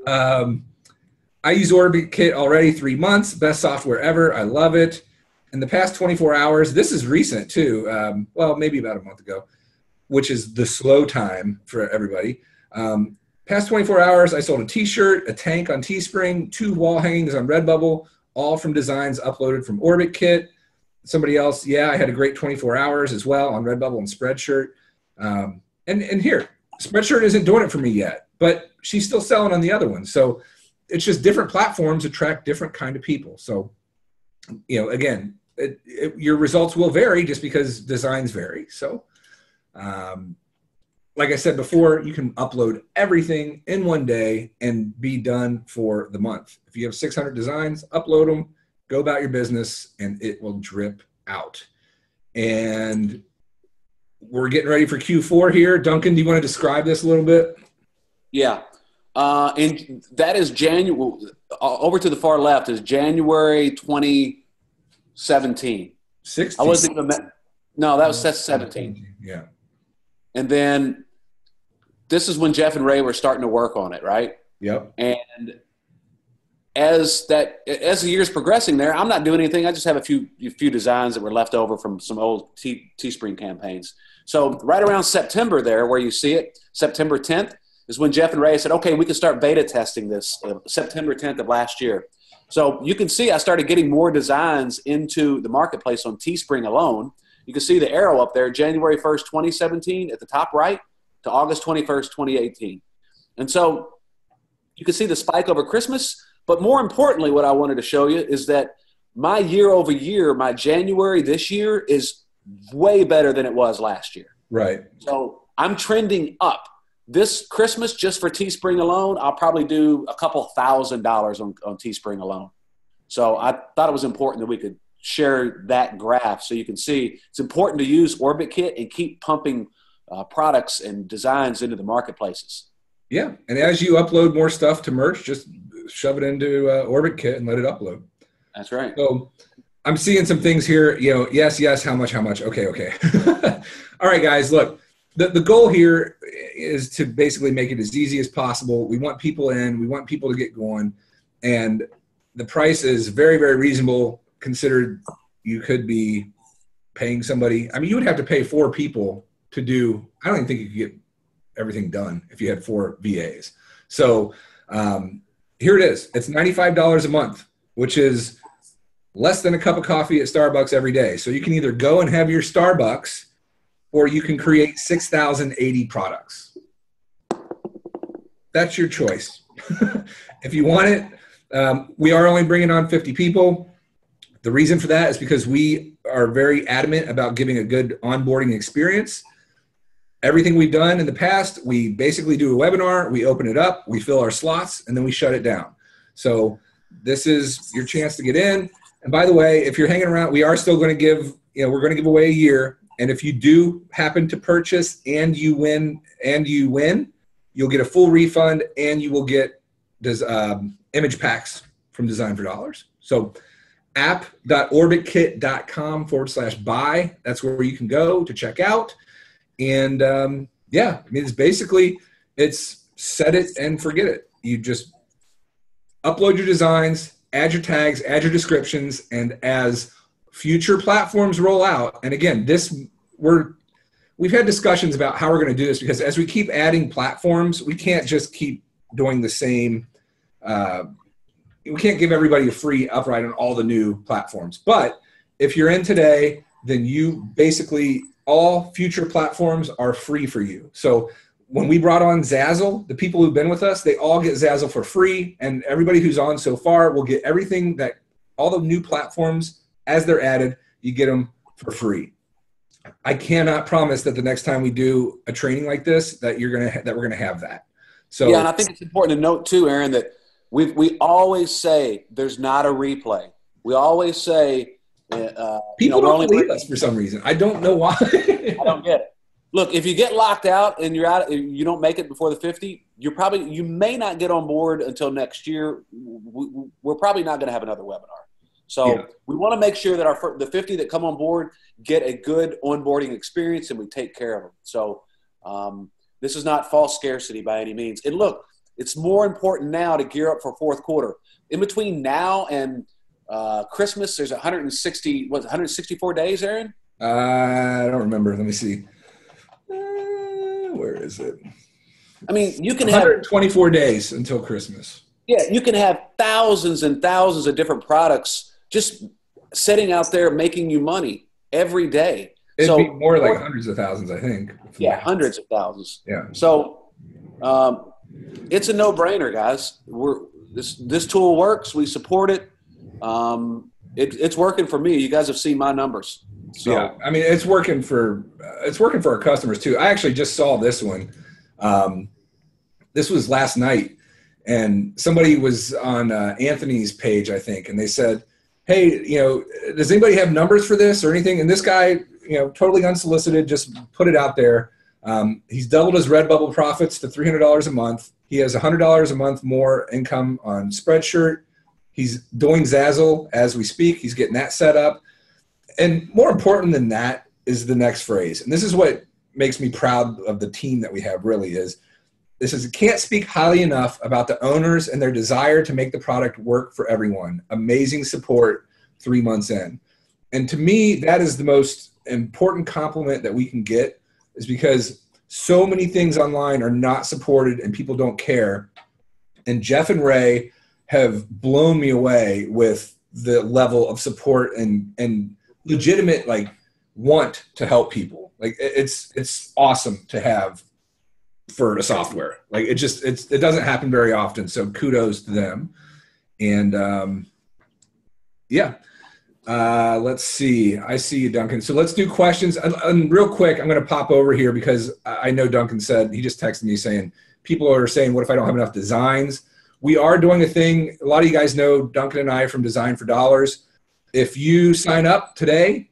I use Orbit Kit already 3 months. Best software ever. I love it. In the past 24 hours, this is recent too. Well, maybe about a month ago. which is the slow time for everybody. Past 24 hours, I sold a t-shirt, a tank on Teespring, 2 wall hangings on Redbubble, all from designs uploaded from Orbit Kit. Somebody else, I had a great 24 hours as well on Redbubble and Spreadshirt. And here, Spreadshirt isn't doing it for me yet, but she's still selling on the other one. So it's just different platforms attract different kind of people. So, again, your results will vary just because designs vary. So, like I said before, you can upload everything in one day and be done for the month. If you have 600 designs, upload them, go about your business, and it will drip out. And we're getting ready for Q4 here. Duncan, do you want to describe this a little bit? Yeah. And that is January, over to the far left is January 2017. 16. I wasn't even, that's 17. Yeah. And then this is when Jeff and Ray were starting to work on it, right? Yep. And as the year's progressing there, I'm not doing anything. I just have a few designs that were left over from some old Teespring campaigns. So right around September there, where you see it, September 10th, is when Jeff and Ray said, okay, we can start beta testing this, September 10th of last year. So you can see I started getting more designs into the marketplace on Teespring alone. You can see the arrow up there, January 1st, 2017 at the top right to August 21st, 2018. And so you can see the spike over Christmas. But more importantly, what I wanted to show you is that my year over year, my January this year is way better than it was last year. Right. So I'm trending up. This Christmas, just for Teespring alone, I'll probably do a couple $1,000s on Teespring alone. So I thought it was important that we could share that graph so you can see it's important to use Orbit Kit and keep pumping products and designs into the marketplaces. Yeah. And as you upload more stuff to merch, just shove it into Orbit Kit and let it upload. That's right. So I'm seeing some things here, yes, how much? Okay. All right, guys, look, the goal here is to basically make it as easy as possible. We want people in, we want people to get going, and the price is very, very reasonable considered you could be paying somebody. I mean, you would have to pay 4 people to do, I don't even think you could get everything done if you had 4 VAs. So here it is. It's $95 a month, which is less than a cup of coffee at Starbucks every day. So you can either go and have your Starbucks, or you can create 6,080 products. That's your choice. If you want it, we are only bringing on 50 people. The reason for that is because we are very adamant about giving a good onboarding experience. Everything we've done in the past, we basically do a webinar, we open it up, we fill our slots, and then we shut it down. So this is your chance to get in. And by the way, if you're hanging around, we are still going to give, we're going to give away a year. And if you do happen to purchase and you win, you'll get a full refund, and you will get image packs from Design for Dollars. So app.orbitkit.com/buy. That's where you can go to check out. And it's basically, it's set it and forget it. You just upload your designs, add your tags, add your descriptions, and as future platforms roll out, and again, we've had discussions about how we're going to do this, because as we keep adding platforms, we can't just keep doing the same. We can't give everybody a free upright on all the new platforms. But if you're in today, then you basically, all future platforms are free for you. So when we brought on Zazzle, the people who've been with us, they all get Zazzle for free. And everybody who's on so far will get everything that, all the new platforms, as they're added, you get them for free. I cannot promise that the next time we do a training like this, that we're gonna have that. So yeah, and I think it's important to note too, Aaron, that we always say there's not a replay. We always say people don't believe us for some reason. I don't know why. I don't get it. Look, if you get locked out and you don't make it before the 50, you may not get on board until next year. We're probably not going to have another webinar. So we want to make sure that the 50 that come on board get a good onboarding experience, and we take care of them. So this is not false scarcity by any means. And look, it's more important now to gear up for fourth quarter. In between now and Christmas, there's 164 days, Aaron? I don't remember. Let me see. Where is it? I mean, you can have 124 days until Christmas. Yeah, you can have thousands and thousands of different products just sitting out there making you money every day. It'd be more like hundreds of thousands, I think. Yeah, hundreds of thousands. Yeah. So it's a no-brainer, guys. This tool works. We support it. It's working for me. You guys have seen my numbers. So. Yeah, I mean, it's working for our customers too. I actually just saw this one. This was last night, and somebody was on Anthony's page, I think, and they said, "Hey, does anybody have numbers for this or anything?" And this guy, totally unsolicited, just put it out there. He's doubled his Redbubble profits to $300 a month. He has $100 a month more income on Spreadshirt. He's doing Zazzle as we speak. He's getting that set up. And more important than that is the next phrase. And this is what makes me proud of the team that we have, really, is this is can't speak highly enough about the owners and their desire to make the product work for everyone. Amazing support 3 months in. And to me, that is the most important compliment that we can get, is because so many things online are not supported and people don't care. And Jeff and Ray have blown me away with the level of support and legitimate want to help people. It's awesome to have for a software. It doesn't happen very often. So kudos to them. And let's see. I see you, Duncan. So let's do questions. And real quick, I'm going to pop over here because I know Duncan said, he just texted me saying, people are saying, what if I don't have enough designs? We are doing a thing. A lot of you guys know Duncan and I from Design for Dollars. If you sign up today,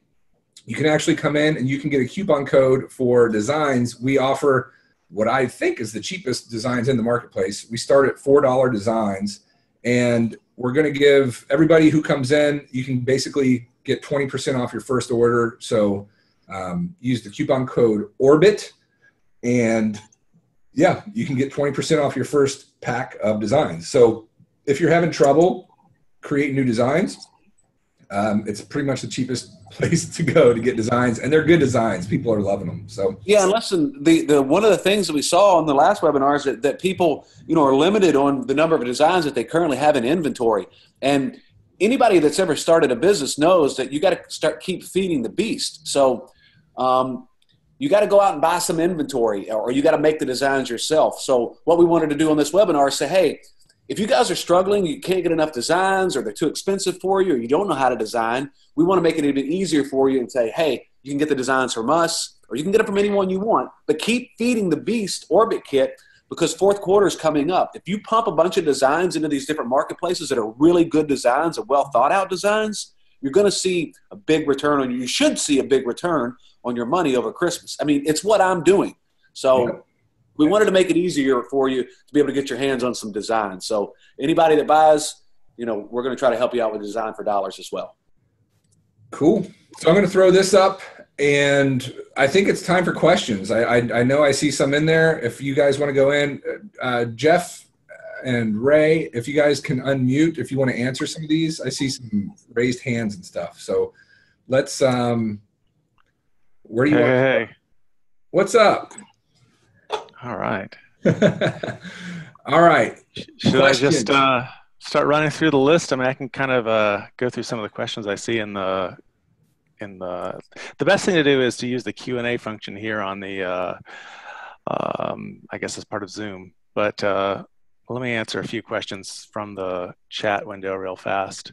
you can actually come in and you can get a coupon code for designs. We offer what I think is the cheapest designs in the marketplace. We start at $4 designs, and we're going to give everybody who comes in, you can basically get 20% off your first order. So use the coupon code ORBIT, and yeah, you can get 20% off your first pack of designs. So if you're having trouble creating new designs, it's pretty much the cheapest place to go to get designs, and they're good designs. People are loving them. So yeah, and listen, the one of the things that we saw on the last webinar is that people are limited on the number of designs that they currently have in inventory. And anybody that's ever started a business knows that you got to keep feeding the beast. So you got to go out and buy some inventory, or you got to make the designs yourself. So what we wanted to do on this webinar is say, hey, if you guys are struggling, you can't get enough designs, or they're too expensive for you, or you don't know how to design, we want to make it even easier for you and say, hey, you can get the designs from us, or you can get it from anyone you want, but keep feeding the beast Orbit Kit, because fourth quarter is coming up. If you pump a bunch of designs into these different marketplaces that are really good designs and well thought out designs, you're going to see a big return on you should see a big return on your money over Christmas. I mean, it's what I'm doing. So we wanted to make it easier for you to be able to get your hands on some designs. So anybody that buys, we're going to try to help you out with Design for Dollars as well. Cool. So I'm going to throw this up, and I think it's time for questions. I know I see some in there. If you guys want to go in, Jeff and Ray, if you guys can unmute, if you want to answer some of these, I see some raised hands and stuff. So let's, where do you want to go? What's up? All right. All right. Should questions. I just start running through the list? I mean, I can kind of go through some of the questions I see in the best thing to do is to use the Q&A function here on the, I guess as part of Zoom. But let me answer a few questions from the chat window real fast.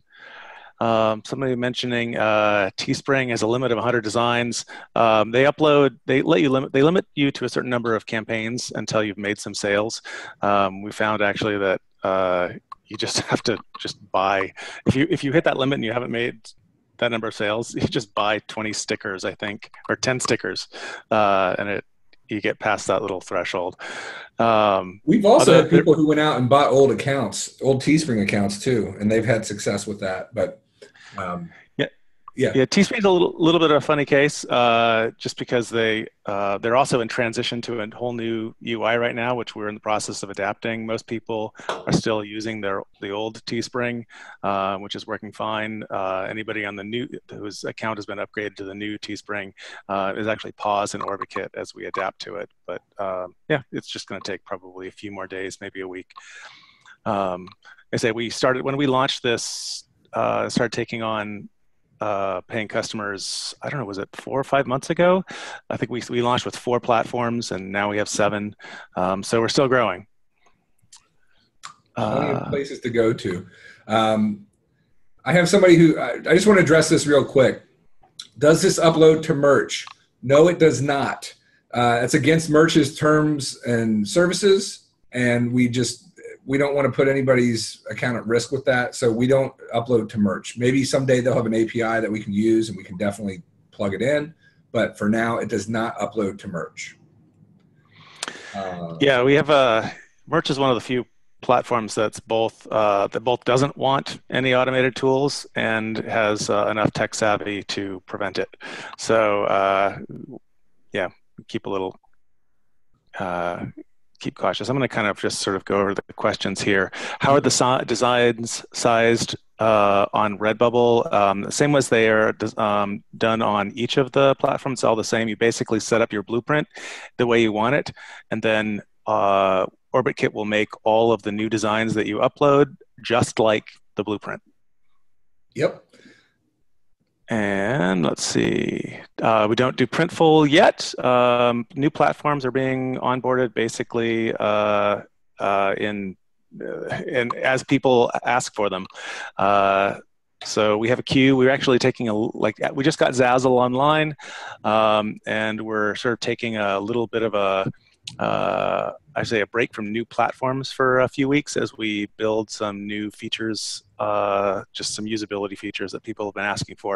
Somebody mentioning Teespring has a limit of 100 designs. They limit you to a certain number of campaigns until you've made some sales. We found actually that you just have to buy, if you hit that limit and you haven't made that number of sales, you just buy 20 stickers, I think, or 10 stickers, and you get past that little threshold. We've also had people who went out and bought old accounts, old Teespring accounts too, and they've had success with that. But Yeah. Yeah, Teespring's a little bit of a funny case, just because they're also in transition to a whole new UI right now, which we're in the process of adapting. Most people are still using the old Teespring, which is working fine. Anybody on the new whose account has been upgraded to the new Teespring is actually paused in OrbitKit as we adapt to it. But yeah, it's just going to take probably a few more days, maybe a week. I say we started when we launched this, started taking on paying customers, I don't know, was it 4 or 5 months ago? I think we launched with 4 platforms and now we have 7. So we're still growing. Plenty of places to go to. I have somebody who, I just want to address this real quick. Does this upload to Merch? No, it does not. It's against Merch's terms and services, and we don't want to put anybody's account at risk with that, so we don't upload to Merch. Maybe someday they'll have an API that we can use and we can definitely plug it in, but for now it does not upload to Merch. Yeah, we have Merch is one of the few platforms that both doesn't want any automated tools and has enough tech savvy to prevent it. So yeah, keep a little keep cautious. I'm going to kind of just sort of go over the questions here. How are the designs sized on Redbubble? Same as they are done on each of the platforms, all the same. You basically set up your blueprint the way you want it, and then OrbitKit will make all of the new designs that you upload just like the blueprint. Yep. And let's see, we don't do Printful yet. New platforms are being onboarded basically in as people ask for them. So we have a queue. We're actually taking we just got Zazzle online, and we're sort of taking a little bit of I say a break from new platforms for a few weeks as we build some new features, just some usability features that people have been asking for.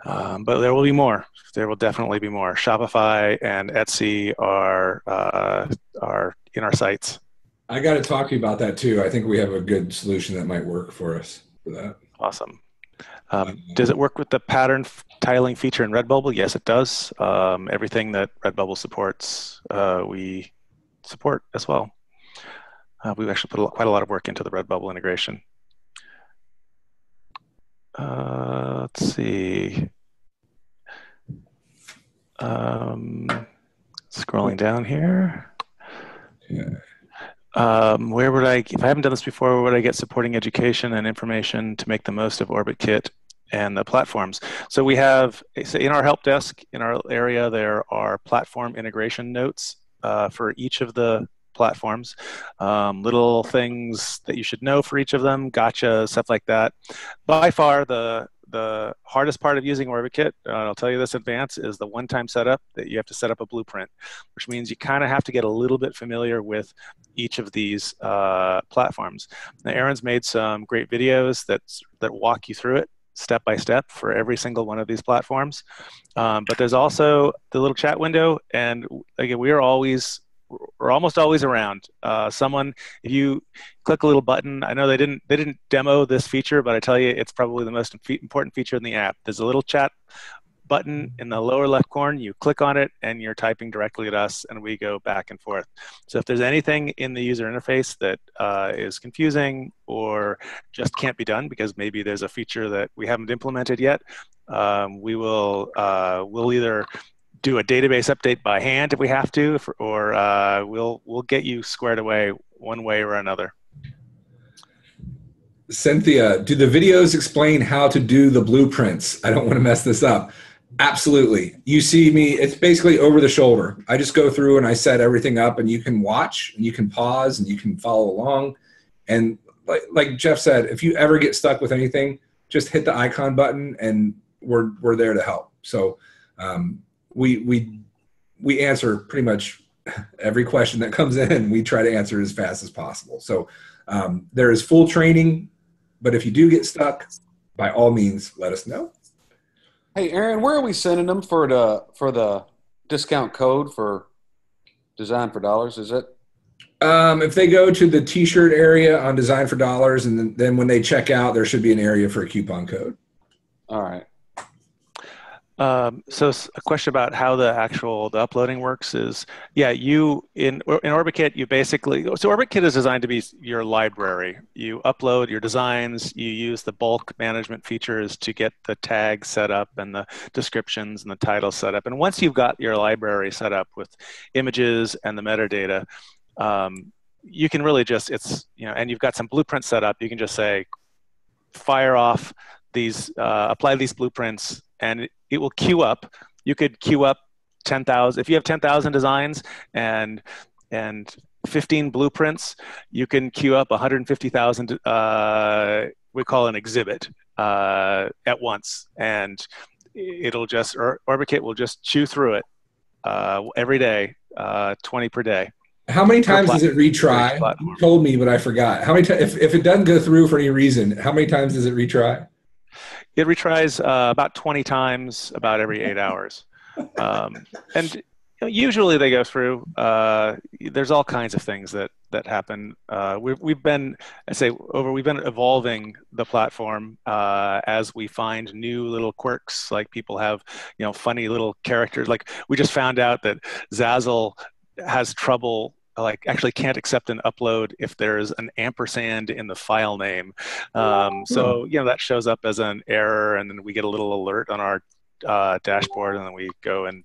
But there will be more. There will definitely be more. Shopify and Etsy are in our sites. I got to talk to you about that too. I think we have a good solution that might work for us for that. Awesome. Does it work with the pattern tiling feature in Redbubble? Yes, it does. Everything that Redbubble supports, we support as well. We've actually put quite a lot of work into the Redbubble integration. Let's see. Scrolling down here. Yeah. Where would if I haven't done this before, where would I get supporting education and information to make the most of OrbitKit and the platforms? So we have, in our help desk, in our area, there are platform integration notes for each of the platforms, little things that you should know for each of them, gotcha, stuff like that. By far, the hardest part of using OrbitKit, I'll tell you this in advance, is the one-time setup that you have to set up a blueprint, which means you kind of have to get a little bit familiar with each of these platforms. Now, Aaron's made some great videos that walk you through it step by step for every single one of these platforms. But there's also the little chat window, and again, we're almost always around. If you click a little button, I know they didn't demo this feature, but I tell you, it's probably the most important feature in the app. There's a little chat button in the lower left corner. You click on it, and you're typing directly at us, and we go back and forth. So if there's anything in the user interface that is confusing or just can't be done because maybe there's a feature that we haven't implemented yet, we'll either do a database update by hand if we have to, or we'll get you squared away one way or another. Cynthia, do the videos explain how to do the blueprints? I don't want to mess this up. Absolutely. You see me, it's basically over the shoulder. I just go through and I set everything up, and you can watch and you can pause and you can follow along. And like Jeff said, if you ever get stuck with anything, just hit the icon button and we're there to help. So we answer pretty much every question that comes in, and we try to answer as fast as possible. So there is full training, but if you do get stuck, by all means, let us know. Hey, Aaron, where are we sending them for the discount code for Design for Dollars? Is it? If they go to the T-shirt area on Design for Dollars, and then when they check out, there should be an area for a coupon code. All right. So a question about how the uploading works is, yeah, you in OrbitKit, you basically, so OrbitKit is designed to be your library. You upload your designs, you use the bulk management features to get the tags set up and the descriptions and the titles set up. And once you've got your library set up with images and the metadata, you can really just, and you've got some blueprints set up, you can just say, fire off these, apply these blueprints, and it will queue up. You could queue up 10,000. If you have 10,000 designs and 15 blueprints, you can queue up 150,000. We call an exhibit at once, and it'll just OrbitKit will just chew through it every day, 20 per day. How many times does it retry? You told me, but I forgot. How many times? If it doesn't go through for any reason, how many times does it retry? It retries about 20 times about every 8 hours. And usually they go through. There's all kinds of things that happen. We've been evolving the platform as we find new little quirks. Like people have, funny little characters. Like we just found out that Zazzle has trouble, like actually can't accept an upload if there's an ampersand in the file name. So that shows up as an error, and then we get a little alert on our dashboard, and then we go and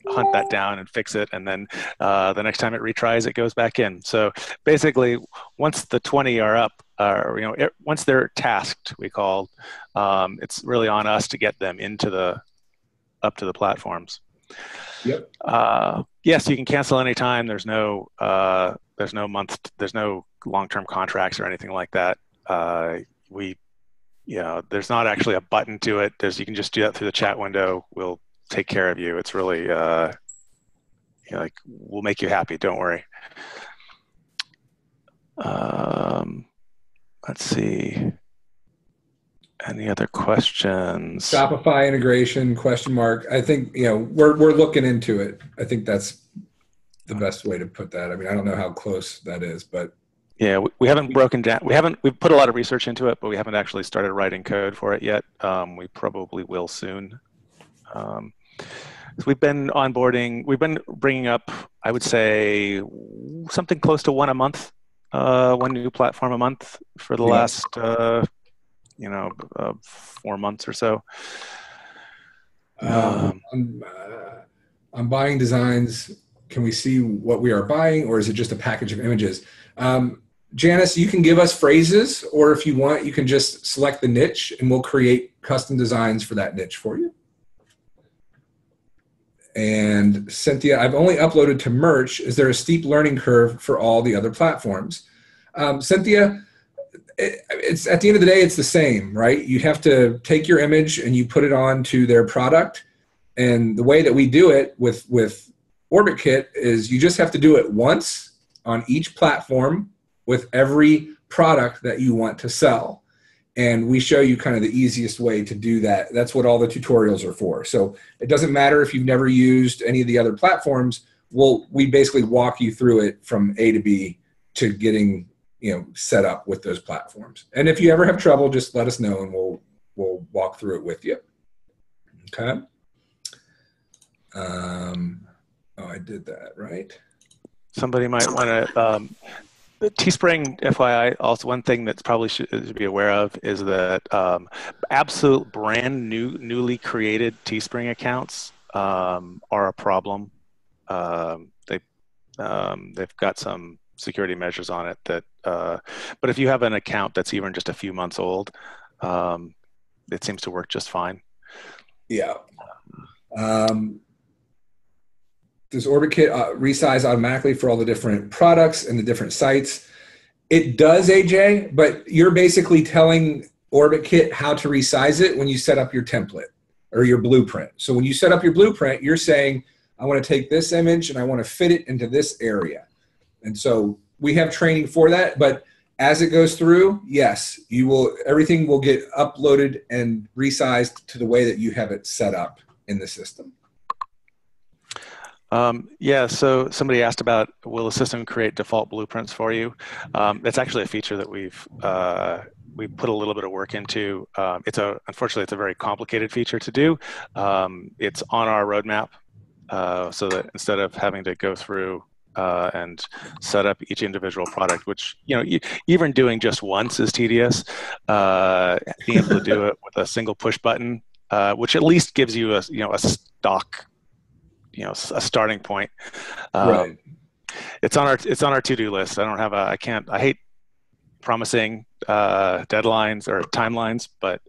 hunt that down and fix it, and then the next time it retries, it goes back in. So basically, once the 20 are up, once they're tasked, we call, it's really on us to get them up to the platforms. Yep. Yes, you can cancel anytime. There's no long-term contracts or anything like that. There's not actually a button to it. You can just do that through the chat window. We'll take care of you. It's really, we'll make you happy. Don't worry. Let's see. Any other questions? Shopify integration, question mark. I think, we're looking into it. I think that's the best way to put that. I mean, I don't know how close that is, but. Yeah, we haven't broken down. We've put a lot of research into it, but we haven't actually started writing code for it yet. We probably will soon. So we've been onboarding, we've been bringing up, I would say, something close to one new platform a month for the last 4 months or so. I'm buying designs. Can we see what we are buying, or is it just a package of images? Janice, you can give us phrases, or if you want, you can just select the niche and we'll create custom designs for that niche for you. And Cynthia, I've only uploaded to Merch. Is there a steep learning curve for all the other platforms? Cynthia, it's at the end of the day, it's the same, right? You have to take your image and you put it onto their product. And the way that we do it with OrbitKit is you just have to do it once on each platform with every product that you want to sell. And we show you kind of the easiest way to do that. That's what all the tutorials are for. So it doesn't matter if you've never used any of the other platforms. We basically walk you through it from A to B to getting set up with those platforms. And if you ever have trouble, just let us know and we'll walk through it with you. Okay. I did that, right? Somebody might want to, Teespring, FYI, also one thing that's probably should be aware of is that absolute newly created Teespring accounts are a problem. They've got some security measures on it but if you have an account that's even just a few months old, it seems to work just fine. Yeah. Does OrbitKit resize automatically for all the different products and the different sites? It does, AJ, but you're basically telling OrbitKit how to resize it when you set up your template or your blueprint. So when you set up your blueprint, you're saying, I want to take this image and I want to fit it into this area. And so we have training for that, but as it goes through, yes, everything will get uploaded and resized to the way that you have it set up in the system. So somebody asked about, will the system create default blueprints for you? That's actually a feature that we put a little bit of work into. Unfortunately, it's a very complicated feature to do. It's on our roadmap, so that instead of having to go through and set up each individual product, which even doing just once is tedious, being able to do it with a single push button, which at least gives you a stock, a starting point. Right. It's on our to-do list. I hate promising deadlines or timelines, but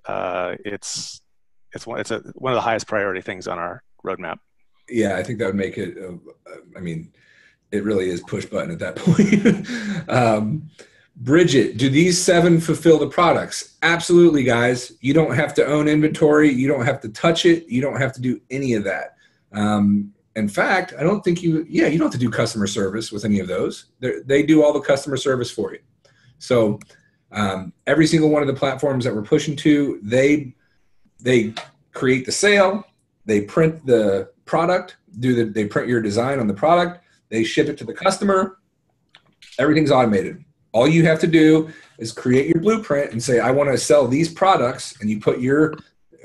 it's one of the highest priority things on our roadmap. Yeah, I think that would make it. It really is push button at that point. Bridget, do these 7 fulfill the products? Absolutely, guys. You don't have to own inventory. You don't have to touch it. You don't have to do any of that. In fact, I don't think you don't have to do customer service with any of those. They do all the customer service for you. So every single one of the platforms that we're pushing to, they create the sale, they print the product, they print your design on the product, they ship it to the customer. Everything's automated. All you have to do is create your blueprint and say, I want to sell these products, and you put your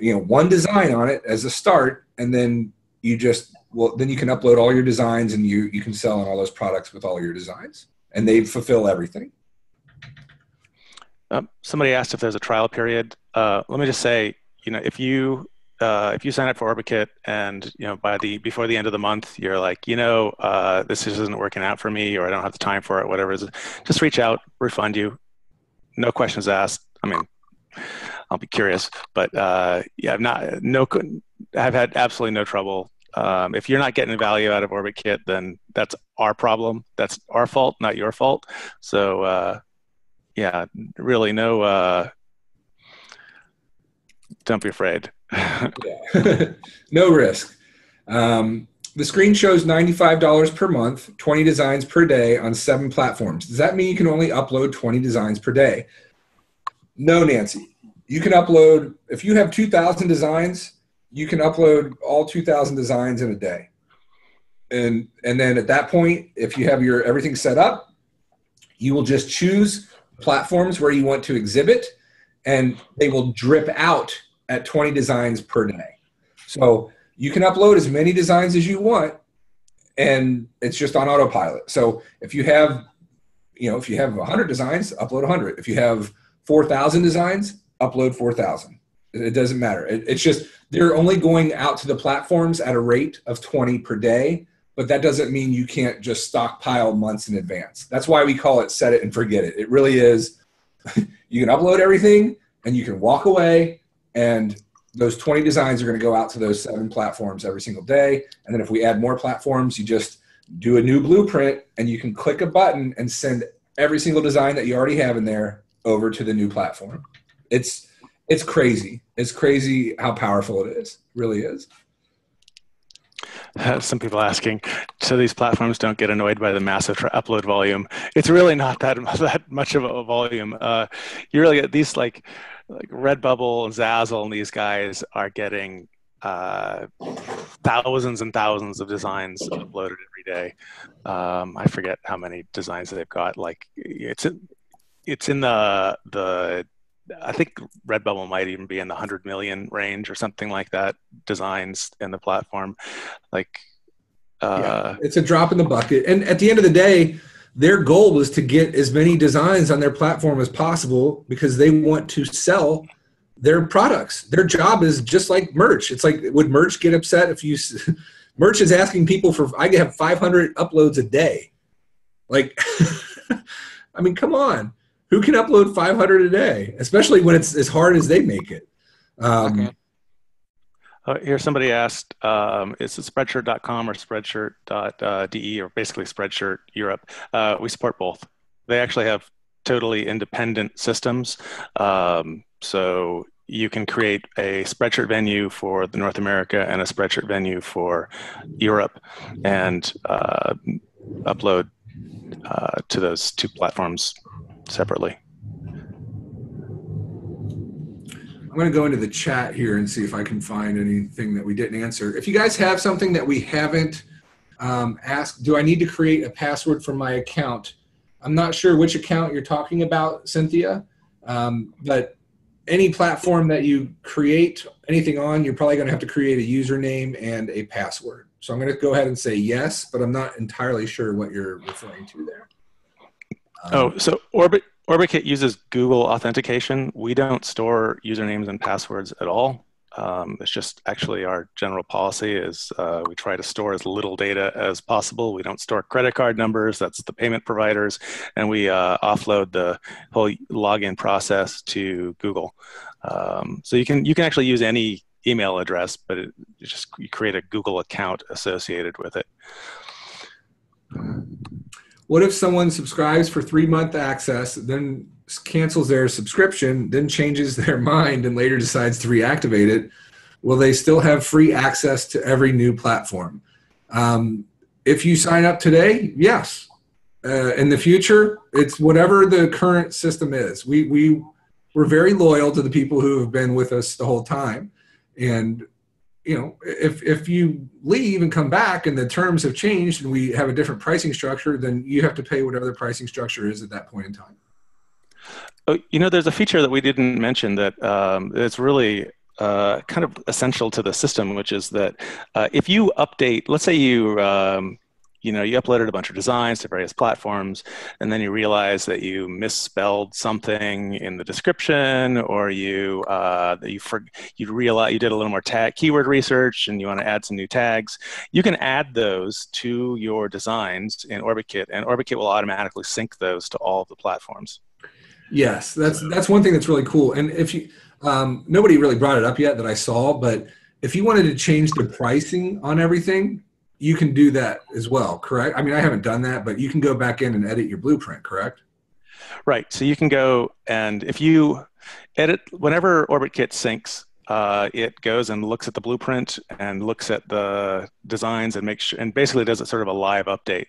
one design on it as a start, and then then you can upload all your designs, and you can sell on all those products with all your designs, and they fulfill everything. Somebody asked if there's a trial period. Let me just say, if you sign up for OrbitKit and before the end of the month you're like, this isn't working out for me, or I don't have the time for it, whatever it is, just reach out, refund you, no questions asked. I mean, I'll be curious, but I've had absolutely no trouble. If you're not getting value out of OrbitKit, then that's our problem. That's our fault, not your fault. So really no. Don't be afraid. No risk. The screen shows $95 per month, 20 designs per day on 7 platforms. Does that mean you can only upload 20 designs per day? No, Nancy. You can upload, if you have 2,000 designs, you can upload all 2,000 designs in a day. And then at that point, if you have everything set up, you will just choose platforms where you want to exhibit, and they will drip out at 20 designs per day. So you can upload as many designs as you want, and it's just on autopilot. So if you have 100 designs, upload 100. If you have 4,000 designs, upload 4,000. It doesn't matter. It's just they're only going out to the platforms at a rate of 20 per day, but that doesn't mean you can't just stockpile months in advance. That's why we call it set it and forget it. It really is. You can upload everything and you can walk away, and those 20 designs are going to go out to those 7 platforms every single day. And then if we add more platforms, you just do a new blueprint and you can click a button and send every single design that you already have in there over to the new platform. It's crazy. It's crazy how powerful it is. It really is. Some people asking, so these platforms don't get annoyed by the massive upload volume. It's really not that much of a volume. You really get these like Redbubble and Zazzle, and these guys are getting thousands and thousands of designs uploaded every day. I forget how many designs they've got. Like it's in the I think Redbubble might even be in the 100 million range or something like that, designs in the platform. It's a drop in the bucket. And at the end of the day, their goal was to get as many designs on their platform as possible because they want to sell their products. Their job is just like merch. It's like, would merch get upset if merch is asking people I have 500 uploads a day. Like, I mean, come on. Who can upload 500 a day, especially when it's as hard as they make it? Okay. Here somebody asked, is it Spreadshirt.com or Spreadshirt.de, or basically Spreadshirt Europe? We support both. They actually have totally independent systems. So you can create a Spreadshirt venue for the North America and a Spreadshirt venue for Europe, and upload to those 2 platforms separately. I'm going to go into the chat here and see if I can find anything that we didn't answer. If you guys have something that we haven't asked, do I need to create a password for my account? I'm not sure which account you're talking about, Cynthia. But any platform that you create anything on, you're probably going to have to create a username and a password. So I'm going to go ahead and say yes, but I'm not entirely sure what you're referring to there. So OrbitKit uses Google authentication. We don't store usernames and passwords at all. It's just actually our general policy is we try to store as little data as possible. We don't store credit card numbers, that's the payment providers, and we offload the whole login process to Google. So you can actually use any email address, but you create a Google account associated with it. What if someone subscribes for 3-month access, then cancels their subscription, then changes their mind and later decides to reactivate it? Will they still have free access to every new platform? If you sign up today, yes. In the future, it's whatever the current system is. We're very loyal to the people who have been with us the whole time. And you know, if you leave and come back and the terms have changed and we have a different pricing structure, then you have to pay whatever the pricing structure is at that point in time. Oh, you know, there's a feature that we didn't mention that it's really kind of essential to the system, which is that if you update, let's say you uploaded a bunch of designs to various platforms, and then you realize that you misspelled something in the description, or you realize you did a little more keyword research and you want to add some new tags. You can add those to your designs in OrbitKit, and OrbitKit will automatically sync those to all of the platforms. Yes, that's one thing that's really cool. And if you nobody really brought it up yet that I saw, but if you wanted to change the pricing on everything, you can do that as well, correct? I mean, I haven't done that, but you can go back in and edit your blueprint, correct? Right. So you can go, and if you edit, whenever OrbitKit syncs, it goes and looks at the blueprint and looks at the designs and makes sure, and basically does a sort of a live update.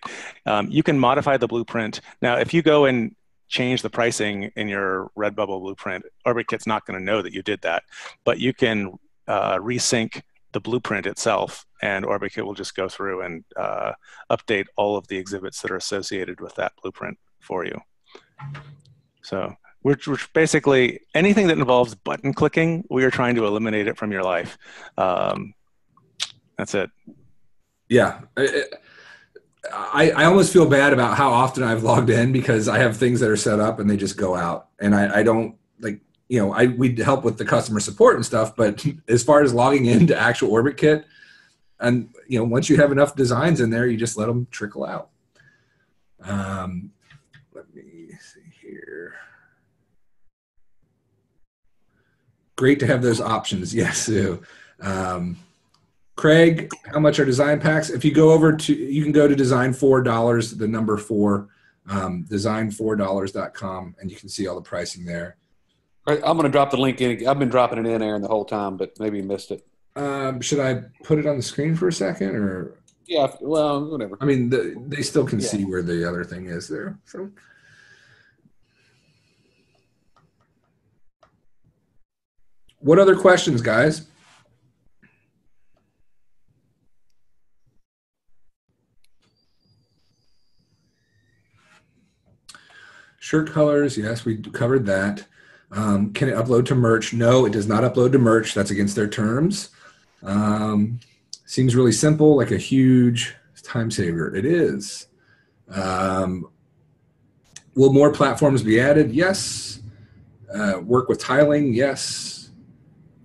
You can modify the blueprint. Now, if you go and change the pricing in your Redbubble blueprint, OrbitKit's not going to know that you did that, but you can resync the blueprint itself, and OrbitKit will just go through and update all of the exhibits that are associated with that blueprint for you. So we're basically, anything that involves button clicking, we are trying to eliminate it from your life. That's it. Yeah. I almost feel bad about how often I've logged in because I have things that are set up and they just go out, and I don't like, you know, we help with the customer support and stuff, but as far as logging into actual OrbitKit, and you know, once you have enough designs in there, you just let them trickle out. Let me see here. Great to have those options. Yes, Sue. Craig, how much are design packs? If you go over to, you can go to design4, the number 4, design4.com, and you can see all the pricing there. I'm going to drop the link in. I've been dropping it in, Aaron, the whole time, but maybe you missed it. Should I put it on the screen for a second, or? Yeah, well, whatever. I mean, they still can see where the other thing is there. So. What other questions, guys? Shirt colors, yes, we covered that. Can it upload to merch? No, it does not upload to merch. That's against their terms. Seems really simple, like a huge time saver. It is. Will more platforms be added? Yes. Work with tiling? Yes.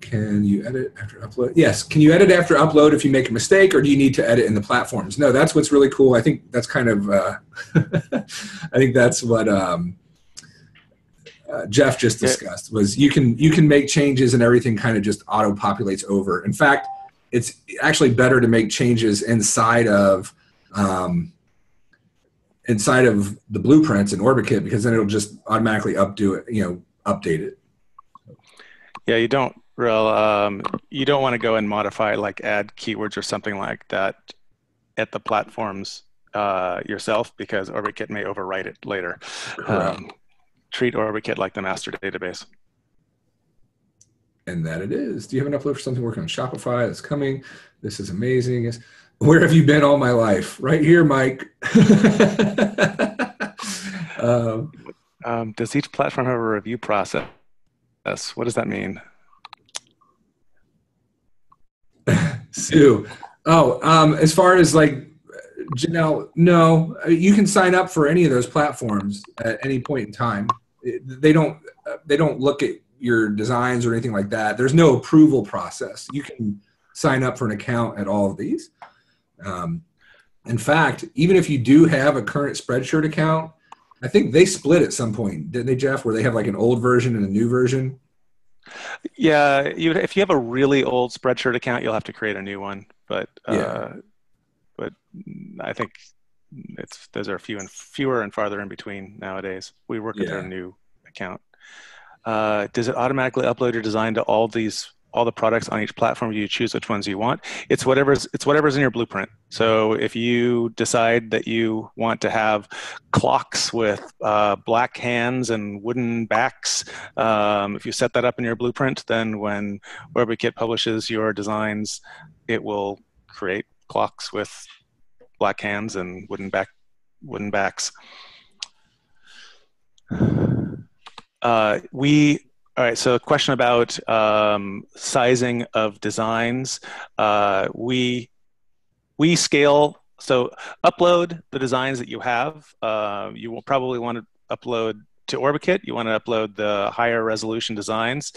Can you edit after upload? Yes. Can you edit after upload if you make a mistake, or do you need to edit in the platforms? No, that's what's really cool. I think that's kind of, I think that's what Jeff just discussed, was you can make changes and everything kind of just auto populates over. In fact, it's actually better to make changes inside of the blueprints in OrbitKit, because then it'll just automatically update it. Yeah, you don't want to go and modify, like add keywords or something like that at the platforms yourself, because OrbitKit may overwrite it later. Treat OrbitKit like the master database. And that it is. Do you have an upload for something working on Shopify that's coming? This is amazing. Yes. Where have you been all my life? Right here, Mike. Does each platform have a review process? What does that mean? Sue. Oh, as far as like Janelle, no, you can sign up for any of those platforms at any point in time. They don't look at your designs or anything like that. There's no approval process. You can sign up for an account at all of these. In fact, even if you do have a current Spreadshirt account, I think they split at some point, didn't they, Jeff? Where they have like an old version and a new version. Yeah, if you have a really old Spreadshirt account, you'll have to create a new one. But Yeah. but I think those are fewer and farther in between nowadays. We work with our Yeah. new account. Does it automatically upload your design to all the products on each platform? You choose which ones you want. It's whatever's in your blueprint. So if you decide that you want to have clocks with black hands and wooden backs, if you set that up in your blueprint, then when WebKit publishes your designs, it will create clocks with black hands and wooden backs. All right, so a question about sizing of designs. We scale, so upload the designs that you have. You will probably want to upload to OrbitKit. You want to upload the higher resolution designs.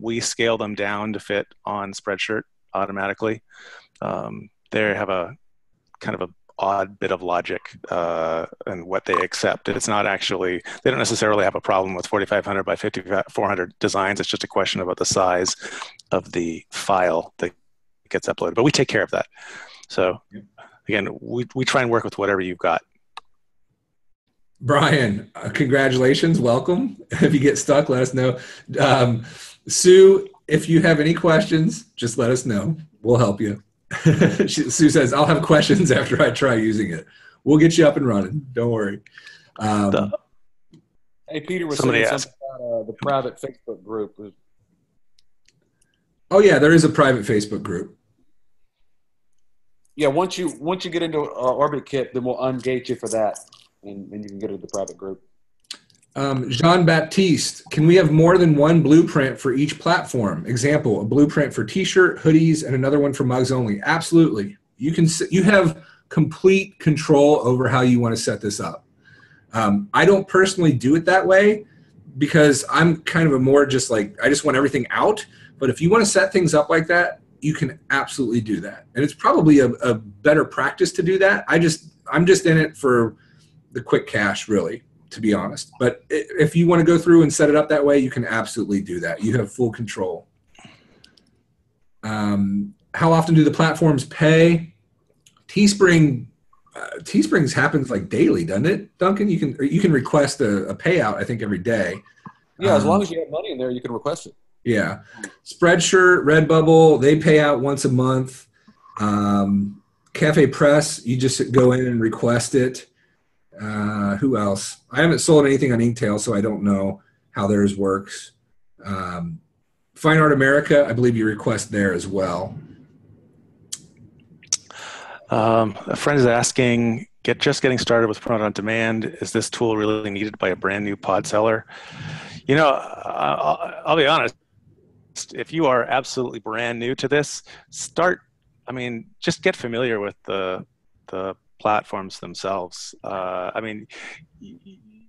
We scale them down to fit on Spreadshirt automatically. They have a kind of a odd bit of logic and what they accept. It's not actually, they don't necessarily have a problem with 4,500 by 5,400 designs. It's just a question about the size of the file that gets uploaded. But we take care of that. So again, we try and work with whatever you've got. Brian, congratulations. Welcome. If you get stuck, let us know. Sue, if you have any questions, just let us know. We'll help you. Sue says, I'll have questions after I try using it. We'll get you up and running. Don't worry. Hey, Peter was saying something about the private Facebook group. Oh, yeah, there is a private Facebook group. Yeah, once you get into OrbitKit, then we'll ungate you for that, and you can get into the private group. Jean-Baptiste, can we have more than one blueprint for each platform? Example, a blueprint for t-shirt, hoodies, and another one for mugs only. Absolutely. You have complete control over how you want to set this up. I don't personally do it that way because I'm kind of a more just like, I just want everything out. But if you want to set things up like that, you can absolutely do that. And it's probably a better practice to do that. I'm just in it for the quick cash, really, to be honest. But if you want to go through and set it up that way, you can absolutely do that. You have full control. How often do the platforms pay? Teesprings happens like daily, doesn't it, Duncan? You can request a payout, I think, every day. Yeah, as long as you have money in there, you can request it. Yeah. Spreadshirt, Redbubble, they pay out once a month. Cafe Press, you just go in and request it. Who else? I haven't sold anything on Inktail, so I don't know how theirs works. Fine Art America, I believe you request there as well. A friend is asking, just getting started with Print on Demand, is this tool really needed by a brand new pod seller? You know, I'll be honest, if you are absolutely brand new to this, just get familiar with the platforms themselves. It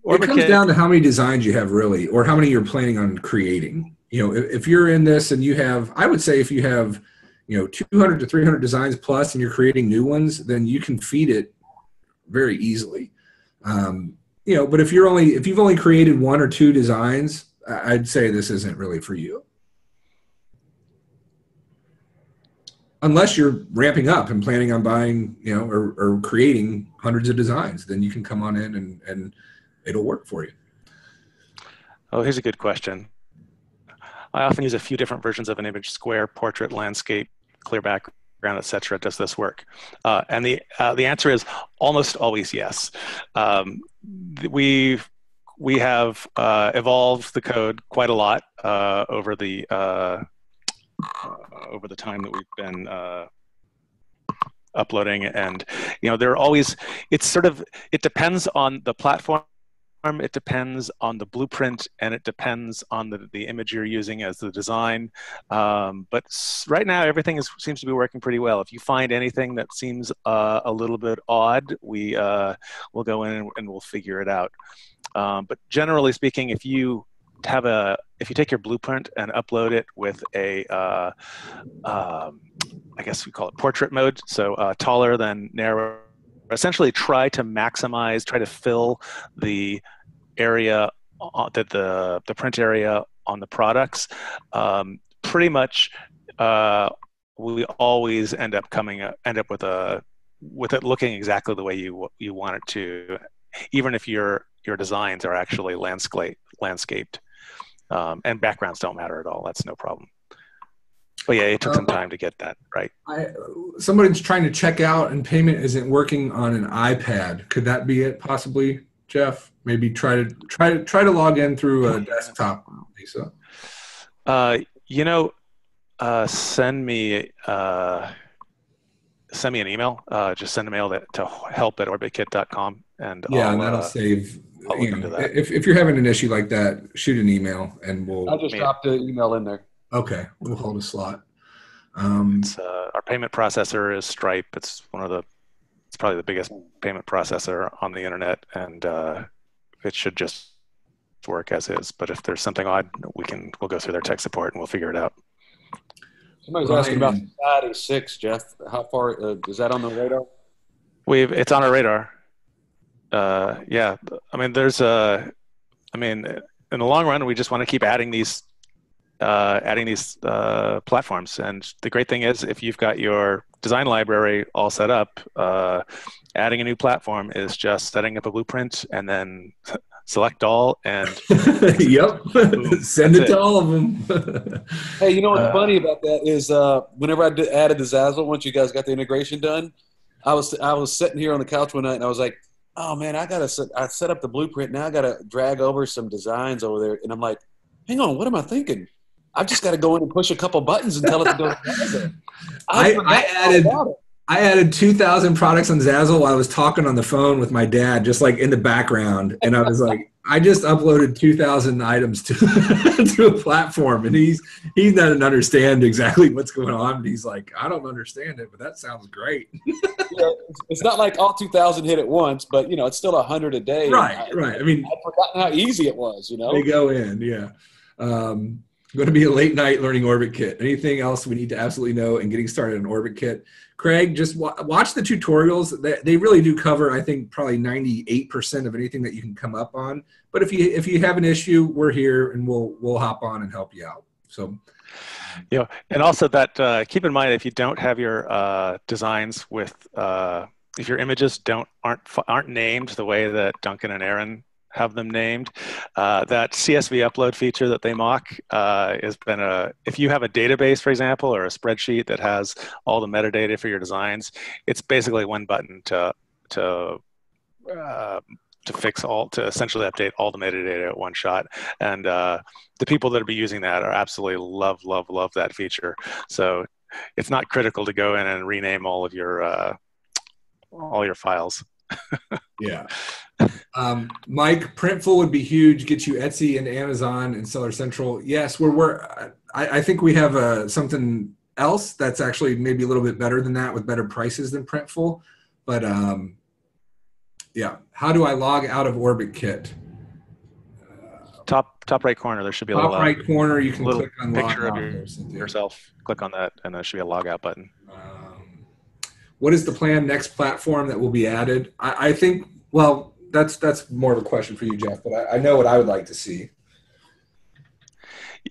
comes down to how many designs you have, really, or how many you're planning on creating. You know, if you're in this and you have, I would say if you have, 200 to 300 designs plus and you're creating new ones, then you can feed it very easily. But if you've only created one or two designs, I'd say this isn't really for you. Unless you're ramping up and planning on buying, or creating hundreds of designs, then you can come on in and it'll work for you. Oh, here's a good question. I often use a few different versions of an image: square, portrait, landscape, clear background, etc. Does this work? And the answer is almost always yes. We have evolved the code quite a lot over the time that we've been uploading, and there are always, it depends on the platform it depends on the blueprint, and it depends on the image you're using as the design. But right now, everything seems to be working pretty well. If you find anything that seems a little bit odd, we'll go in and we'll figure it out. But generally speaking, if you take your blueprint and upload it with a I guess we call it portrait mode, so taller than narrow. Essentially, try to fill the area, the print area on the products. Pretty much, we always end up with it looking exactly the way you want it to, even if your designs are actually landscaped, and backgrounds don't matter at all. That's no problem. But yeah, it took some time to get that right. Somebody's trying to check out and payment isn't working on an iPad. Could that be it, possibly, Jeff? Maybe try to log in through a desktop, Lisa. Send me an email. Just send a mail to help@orbitkit.com, and that'll save. I'll look into that. If you're having an issue like that, shoot an email and I'll just drop the email in there. Okay, we'll hold a slot. Our payment processor is Stripe. It's probably the biggest payment processor on the internet, and it should just work as is. But if there's something odd, we'll go through their tech support and we'll figure it out. Somebody's asking about Society 6, Jeff. How far is that on the radar? It's on our radar. Yeah, I mean, in the long run, we just want to keep adding these platforms. And the great thing is, if you've got your design library all set up, adding a new platform is just setting up a blueprint and then select all and yep, send it to all of them. Hey, you know what's funny about that is whenever I added the Zazzle, once you guys got the integration done, I was sitting here on the couch one night and I was like, oh man, I set up the blueprint. Now I got to drag over some designs over there. And I'm like, hang on, what am I thinking? I've just got to go in and push a couple buttons and tell it to go to Zazzle. I added 2,000 products on Zazzle while I was talking on the phone with my dad, just like in the background. And I was like, I just uploaded 2,000 items to a platform, and he doesn't understand exactly what's going on. And he's like, I don't understand it, but that sounds great. It's not like all 2,000 hit at once, but it's still 100 a day. Right. I mean, I've forgotten how easy it was. They go in, yeah. Going to be a late night learning OrbitKit. Anything else we need to absolutely know and getting started on OrbitKit? Craig, just watch the tutorials. They really do cover, I think, probably 98% of anything that you can come up on. But if you have an issue, we're here and we'll hop on and help you out. So, and also that keep in mind, if you don't have your designs with if your images aren't named the way that Duncan and Aaron have them named, that CSV upload feature that they mock has been if you have a database, for example, or a spreadsheet that has all the metadata for your designs, it's basically one button to essentially update all the metadata at one shot. And the people that will be using that are absolutely love that feature. So it's not critical to go in and rename all your files. Yeah. Mike, Printful would be huge. Get you Etsy and Amazon and Seller Central. Yes, I think we have something else that's actually maybe a little bit better than that with better prices than Printful. But yeah, how do I log out of OrbitKit? Top right corner, there should be a top right corner. You can click on picture log of yourself. Click on that, and there should be a log out button. What is the plan next platform that will be added? I think, well, that's more of a question for you, Jeff, but I know what I would like to see.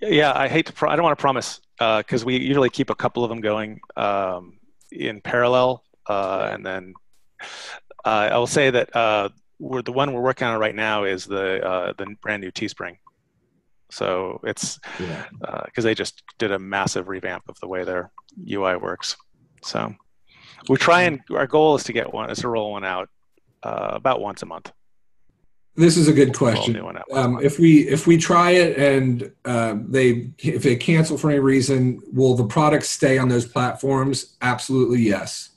Yeah, I don't want to promise because we usually keep a couple of them going in parallel. And then I will say that the one we're working on right now is the brand new Teespring. So it's because they just did a massive revamp of the way their UI works. So we our goal is to roll one out about once a month. This is a good question. If we try it and if they cancel for any reason, will the products stay on those platforms? Absolutely, yes.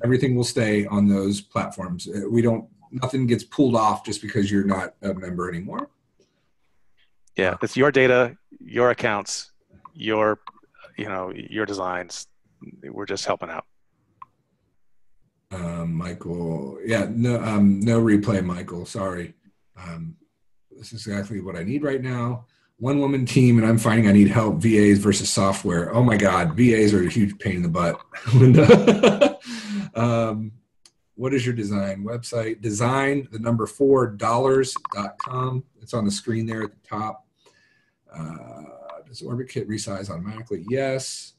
Everything will stay on those platforms. We don't nothing gets pulled off just because you're not a member anymore. Yeah, it's your data, your accounts, your designs. We're just helping out. Michael, yeah, no replay, Michael. Sorry. This is exactly what I need right now. One woman team, and I'm finding I need help. VAs versus software. Oh my God, VAs are a huge pain in the butt. What is your design website? Design, the number 4dollars.com. It's on the screen there at the top. Does OrbitKit resize automatically? Yes.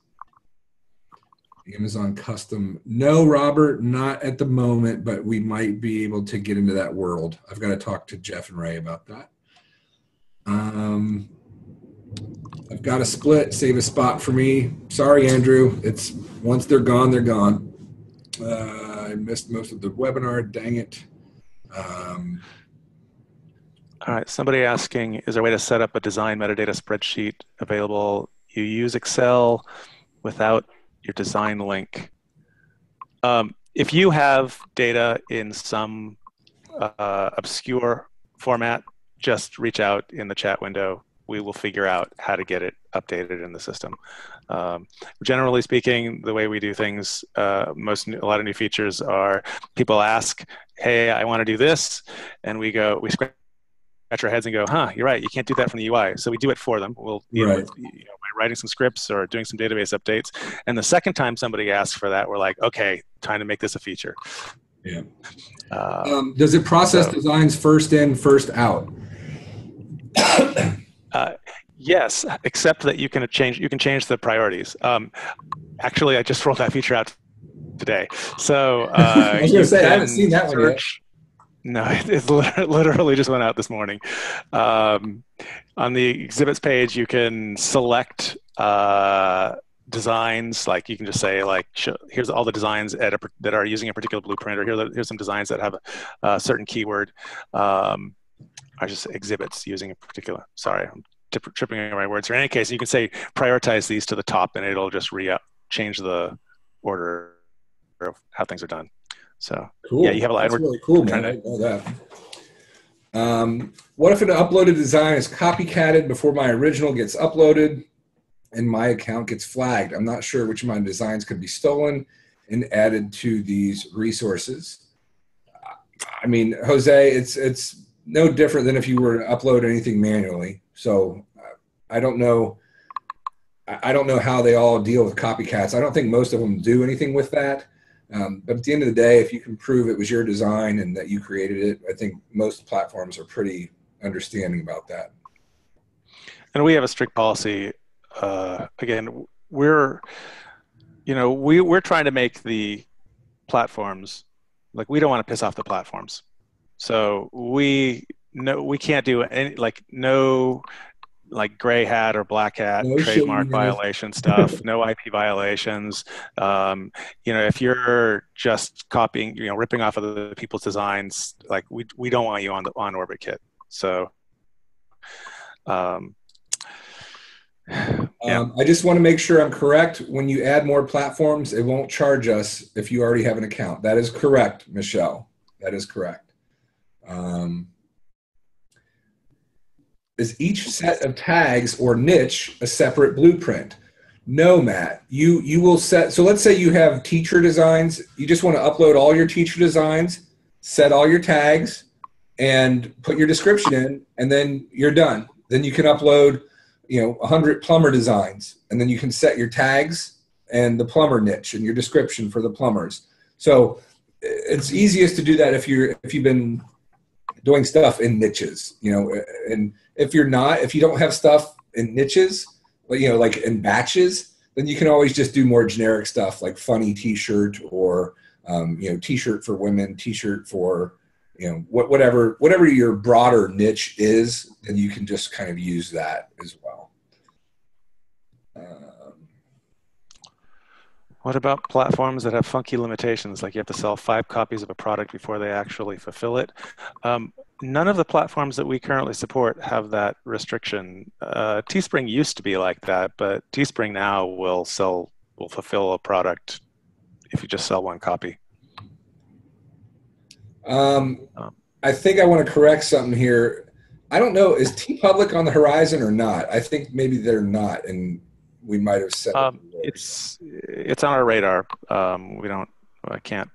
Amazon custom. No, Robert, not at the moment, but we might be able to get into that world. I've got to talk to Jeff and Ray about that. I've got a split, save a spot for me. Sorry, Andrew. It's once they're gone, they're gone. I missed most of the webinar. Dang it. All right. Somebody asking, is there a way to set up a design metadata spreadsheet available? You use Excel without your design link. If you have data in some obscure format, just reach out in the chat window. We will figure out how to get it updated in the system. Generally speaking, the way we do things, a lot of new features are people ask, hey, I want to do this. And we scratch our heads and go, you're right, you can't do that from the UI. So we do it for them. We'll by writing some scripts or doing some database updates. And the second time somebody asks for that, we're like, okay, time to make this a feature. Yeah. Does it process designs first in, first out? Yes, except that you can change the priorities. Actually, I just rolled that feature out today. So I was going to say, I haven't seen that one yet. No, it literally just went out this morning. On the exhibits page, you can select designs. Like you can just say, like, here's all the designs that are using a particular blueprint, or here's some designs that have a certain keyword. I just exhibits using a particular. Sorry, I'm tripping over my words. In any case, you can say prioritize these to the top, and it'll just change the order of how things are done. So cool. Yeah, you have a lot. That's really cool, man. I know that. What if an uploaded design is copycatted before my original gets uploaded and my account gets flagged? I'm not sure which of my designs could be stolen and added to these resources. I mean, Jose, it's no different than if you were to upload anything manually. So I don't know how they all deal with copycats. I don't think most of them do anything with that. But at the end of the day, if you can prove it was your design and that you created it, I think most platforms are pretty understanding about that. And we have a strict policy. Again, we're trying to make the platforms, like, we don't want to piss off the platforms. So we can't do any, no gray hat or black hat trademark violation stuff, no IP violations. If you're just copying, ripping off other people's designs, like we don't want you on OrbitKit. So I just want to make sure I'm correct. When you add more platforms, it won't charge us if you already have an account. That is correct, Michelle. That is correct. Is each set of tags or niche a separate blueprint? No, Matt. You will set, so let's say you have teacher designs. You just want to upload all your teacher designs, set all your tags, and put your description in, and then you're done. Then you can upload 100 plumber designs, and then you can set your tags and the plumber niche and your description for the plumbers. So it's easiest to do that if you've been doing stuff in niches, and if you don't have stuff in niches, like in batches, then you can always just do more generic stuff like funny t-shirt or, t-shirt for women, t-shirt for, whatever your broader niche is, then you can just kind of use that as well. What about platforms that have funky limitations, like you have to sell 5 copies of a product before they actually fulfill it? None of the platforms that we currently support have that restriction. Teespring used to be like that, but Teespring now will fulfill a product if you just sell 1 copy. Um, I think I want to correct something here. I don't know. Is T Public on the horizon or not? I think maybe they're not, and we might have said it. it's on our radar. I can't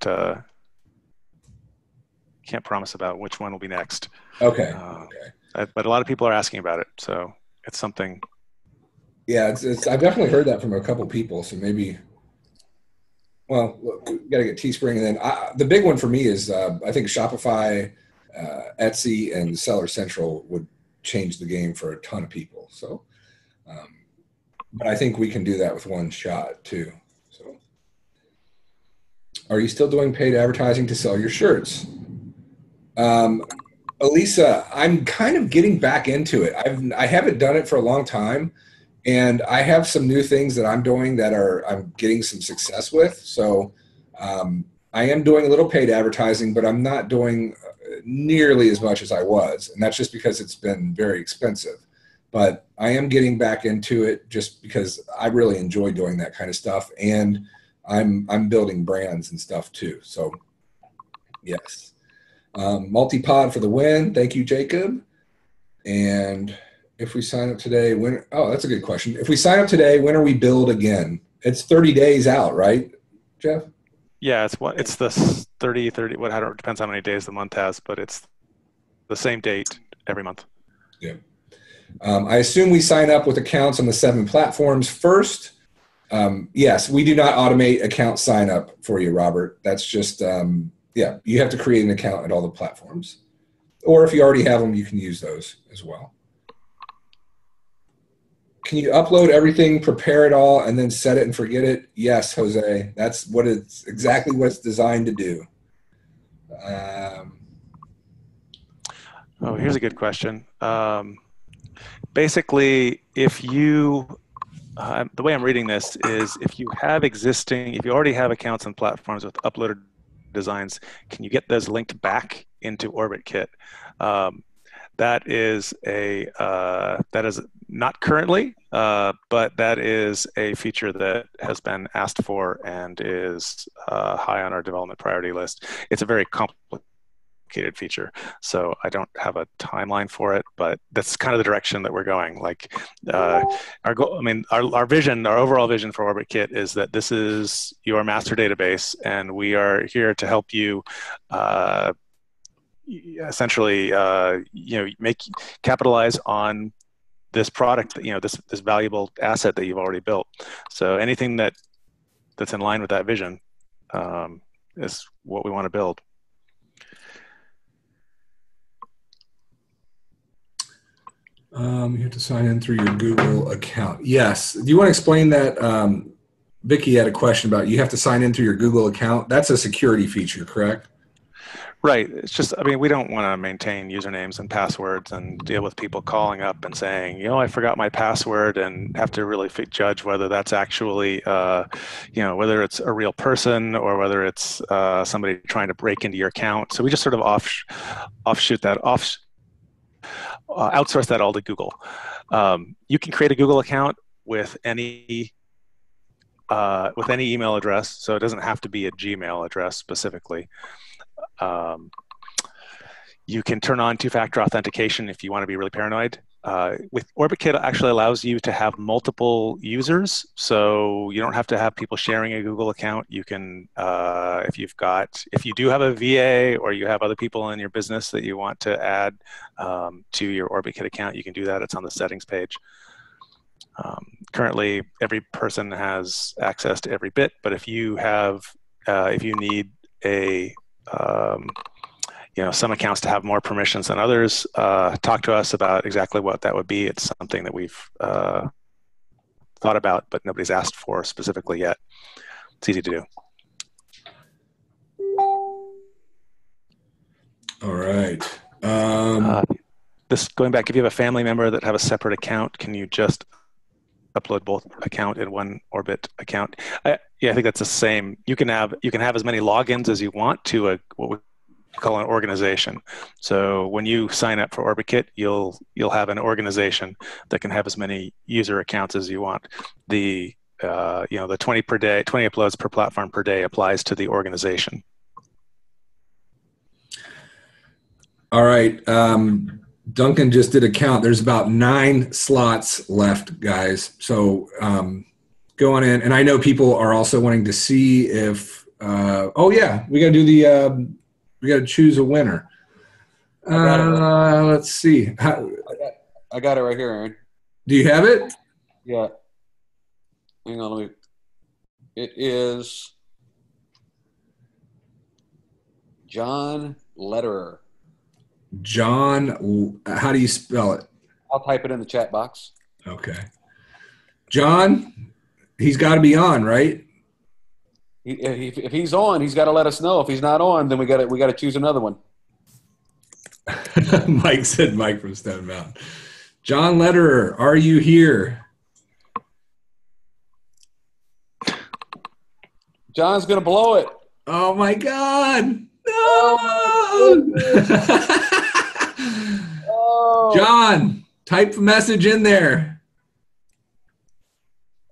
promise about which one will be next. Okay. But a lot of people are asking about it, so it's something. Yeah, I've definitely heard that from a couple people. So maybe, well, look, we got to get Teespring, and then the big one for me is I think Shopify, Etsy, and Seller Central would change the game for a ton of people. So, but I think we can do that with one shot too. So, are you still doing paid advertising to sell your shirts? Elisa, I'm kind of getting back into it. I haven't done it for a long time, and I have some new things that I'm doing that I'm getting some success with. So I am doing a little paid advertising, but I'm not doing nearly as much as I was, and that's just because it's been very expensive. But I am getting back into it just because I really enjoy doing that kind of stuff, and I'm building brands and stuff too. So yes. Multi-pod for the win. Thank you, Jacob. And if we sign up today, that's a good question. If we sign up today, when are we billed again? It's 30 days out, right, Jeff? Yeah, it's the 30, it depends how many days the month has, but it's the same date every month. Yeah. I assume we sign up with accounts on the 7 platforms first. Yes, we do not automate account sign up for you, Robert. That's just, you have to create an account at all the platforms. Or if you already have them, you can use those as well. Can you upload everything, prepare it all, and then set it and forget it? Yes, Jose. That's exactly what it's designed to do. Here's a good question. Basically, if you, the way I'm reading this is if you already have accounts and platforms with uploaded designs, can you get those linked back into OrbitKit? That is not currently, but that is a feature that has been asked for and is high on our development priority list. It's a very complicated feature, so I don't have a timeline for it, but that's kind of the direction that we're going. Like our goal, our vision, our overall vision for OrbitKit is that this is your master database, and we are here to help you essentially capitalize on this product, this valuable asset that you've already built. So anything that's in line with that vision is what we want to build. You have to sign in through your Google account. Yes. Do you want to explain that? Vicky had a question about you have to sign in through your Google account. That's a security feature, correct? Right. It's just, we don't want to maintain usernames and passwords and deal with people calling up and saying, I forgot my password, and have to really judge whether that's actually, whether it's a real person or whether it's somebody trying to break into your account. So we just sort of outsource that all to Google. You can create a Google account with any email address, so it doesn't have to be a Gmail address specifically. You can turn on two-factor authentication if you want to be really paranoid. With OrbitKit, it actually allows you to have multiple users, so you don't have to have people sharing a Google account. You can, if you do have a VA or you have other people in your business that you want to add to your OrbitKit account, you can do that. It's on the settings page. Currently, every person has access to every bit, but if you need some accounts to have more permissions than others, talk to us about exactly what that would be. It's something that we've thought about, but nobody's asked for specifically yet. It's easy to do. All right. Going back, if you have a family member that have a separate account, can you just upload both account in one Orbit account? I think that's the same. You can have as many logins as you want to what we call an organization. So when you sign up for OrbitKit, you'll have an organization that can have as many user accounts as you want. The 20 per day, 20 uploads per platform per day applies to the organization. All right. Duncan just did a count. There's about 9 slots left, guys. So go on in. And I know people are also wanting to see if we got to do the we got to choose a winner. Let's see. I got it right here, Aaron. Do you have it? Yeah. Hang on, it is John Lederer. John, how do you spell it? I'll type it in the chat box. Okay. John, he's got to be on, right? If he's on, he's got to let us know. If he's not on, then we got to choose another one. Mike said Mike from Stone Mountain. John Lederer, are you here? John's going to blow it. Oh, my God. No. Oh. John, type a message in there.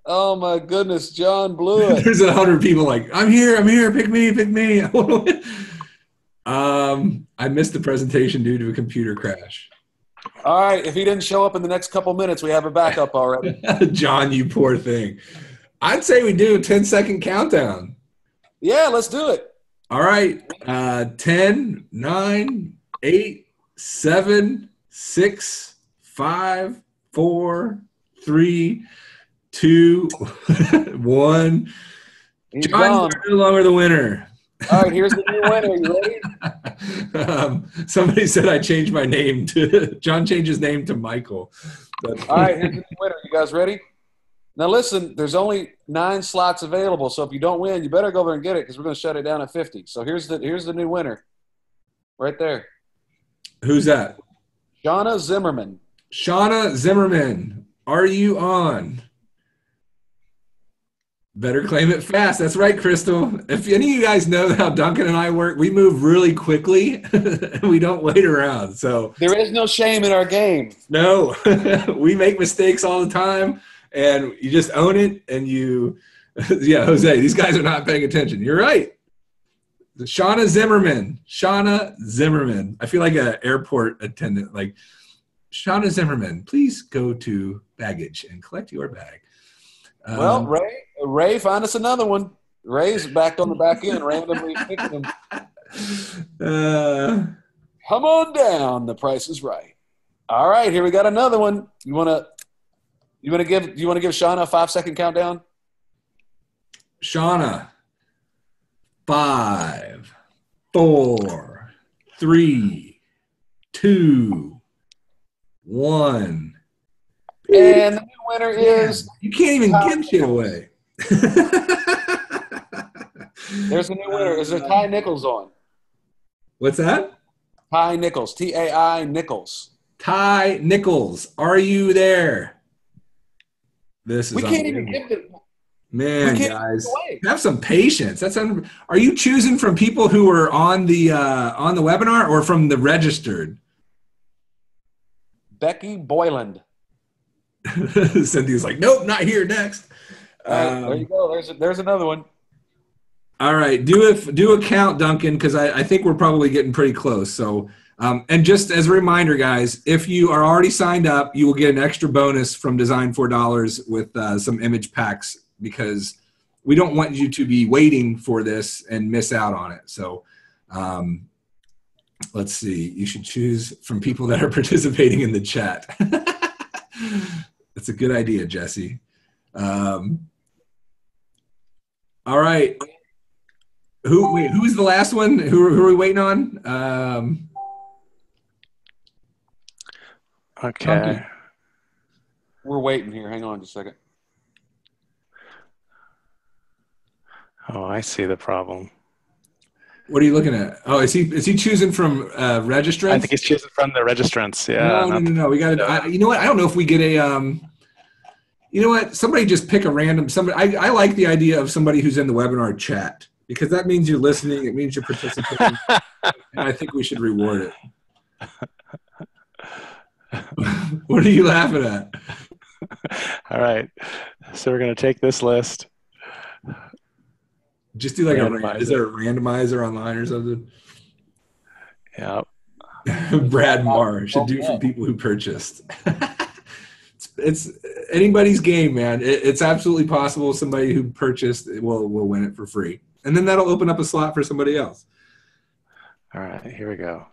Oh, my goodness. John blew it. There's 100 people like, I'm here. Pick me. I missed the presentation due to a computer crash. All right. If he didn't show up in the next couple minutes, we have a backup already. John, you poor thing. I'd say we do a 10-second countdown. Yeah, let's do it. All right. 10, 9, 8, 7, 6, 5, 4, 3, 2, 1. John, you're no longer the winner. All right, here's the new winner. You ready? Somebody said I changed my name to John. Changed his name to Michael. All right, here's the new winner. You guys ready? Now listen, there's only 9 slots available, so if you don't win, you better go over and get it because we're going to shut it down at 50. So here's the new winner, right there. Who's that? Shauna Zimmerman. Shauna Zimmerman, are you on? Better claim it fast. That's right, Crystal. If any of you guys know how Duncan and I work, we move really quickly. We don't wait around. So there is no shame in our game. No, we make mistakes all the time, and you just own it. And yeah, Jose, these guys are not paying attention. You're right. Shauna Zimmerman. I feel like an airport attendant. Like, Shauna Zimmerman, please go to baggage and collect your bag. Well, Ray, find us another one. Ray's back on the back end, randomly picking them. Come on down. The price is right. All right, here we got another one. You want to give Shauna a 5-second countdown? Shauna, 5, 4, 3, 2, 1. And the new winner is... You can't even give shit away. There's a new winner. Is there Ty Nichols on? What's that? Ty Nichols. T-A-I Nichols. Ty Nichols. Are you there? This is we can't even give it. Man, guys, have some patience. Are you choosing from people who are on the webinar or from the registered? Becky Boyland. Cynthia's like, nope, not here. Next. There you go. There's another one. All right, do a count, Duncan, because I think we're probably getting pretty close. So, and just as a reminder, guys, if you are already signed up, you will get an extra bonus from Design $4 with some image packs, because we don't want you to be waiting for this and miss out on it. So, let's see. You should choose from people that are participating in the chat. That's a good idea, Jesse. All right. Who's the last one? Who are we waiting on? Okay. We're waiting here. Hang on just a second. Oh, I see the problem. What are you looking at? Oh, is he choosing from registrants? I think he's choosing from the registrants. Yeah. No. We got to. You know what? I don't know if we get a. You know what? Somebody just pick a random. Somebody. I like the idea of somebody who's in the webinar chat, because that means you're listening. It means you're participating, and I think we should reward it. What are you laughing at? All right. So we're going to take this list. Just do like is there a randomizer online or something? Yeah. Brad Marr should do from people who purchased. It's anybody's game, man. It's absolutely possible somebody who purchased will win it for free. And then that'll open up a slot for somebody else. All right, here we go.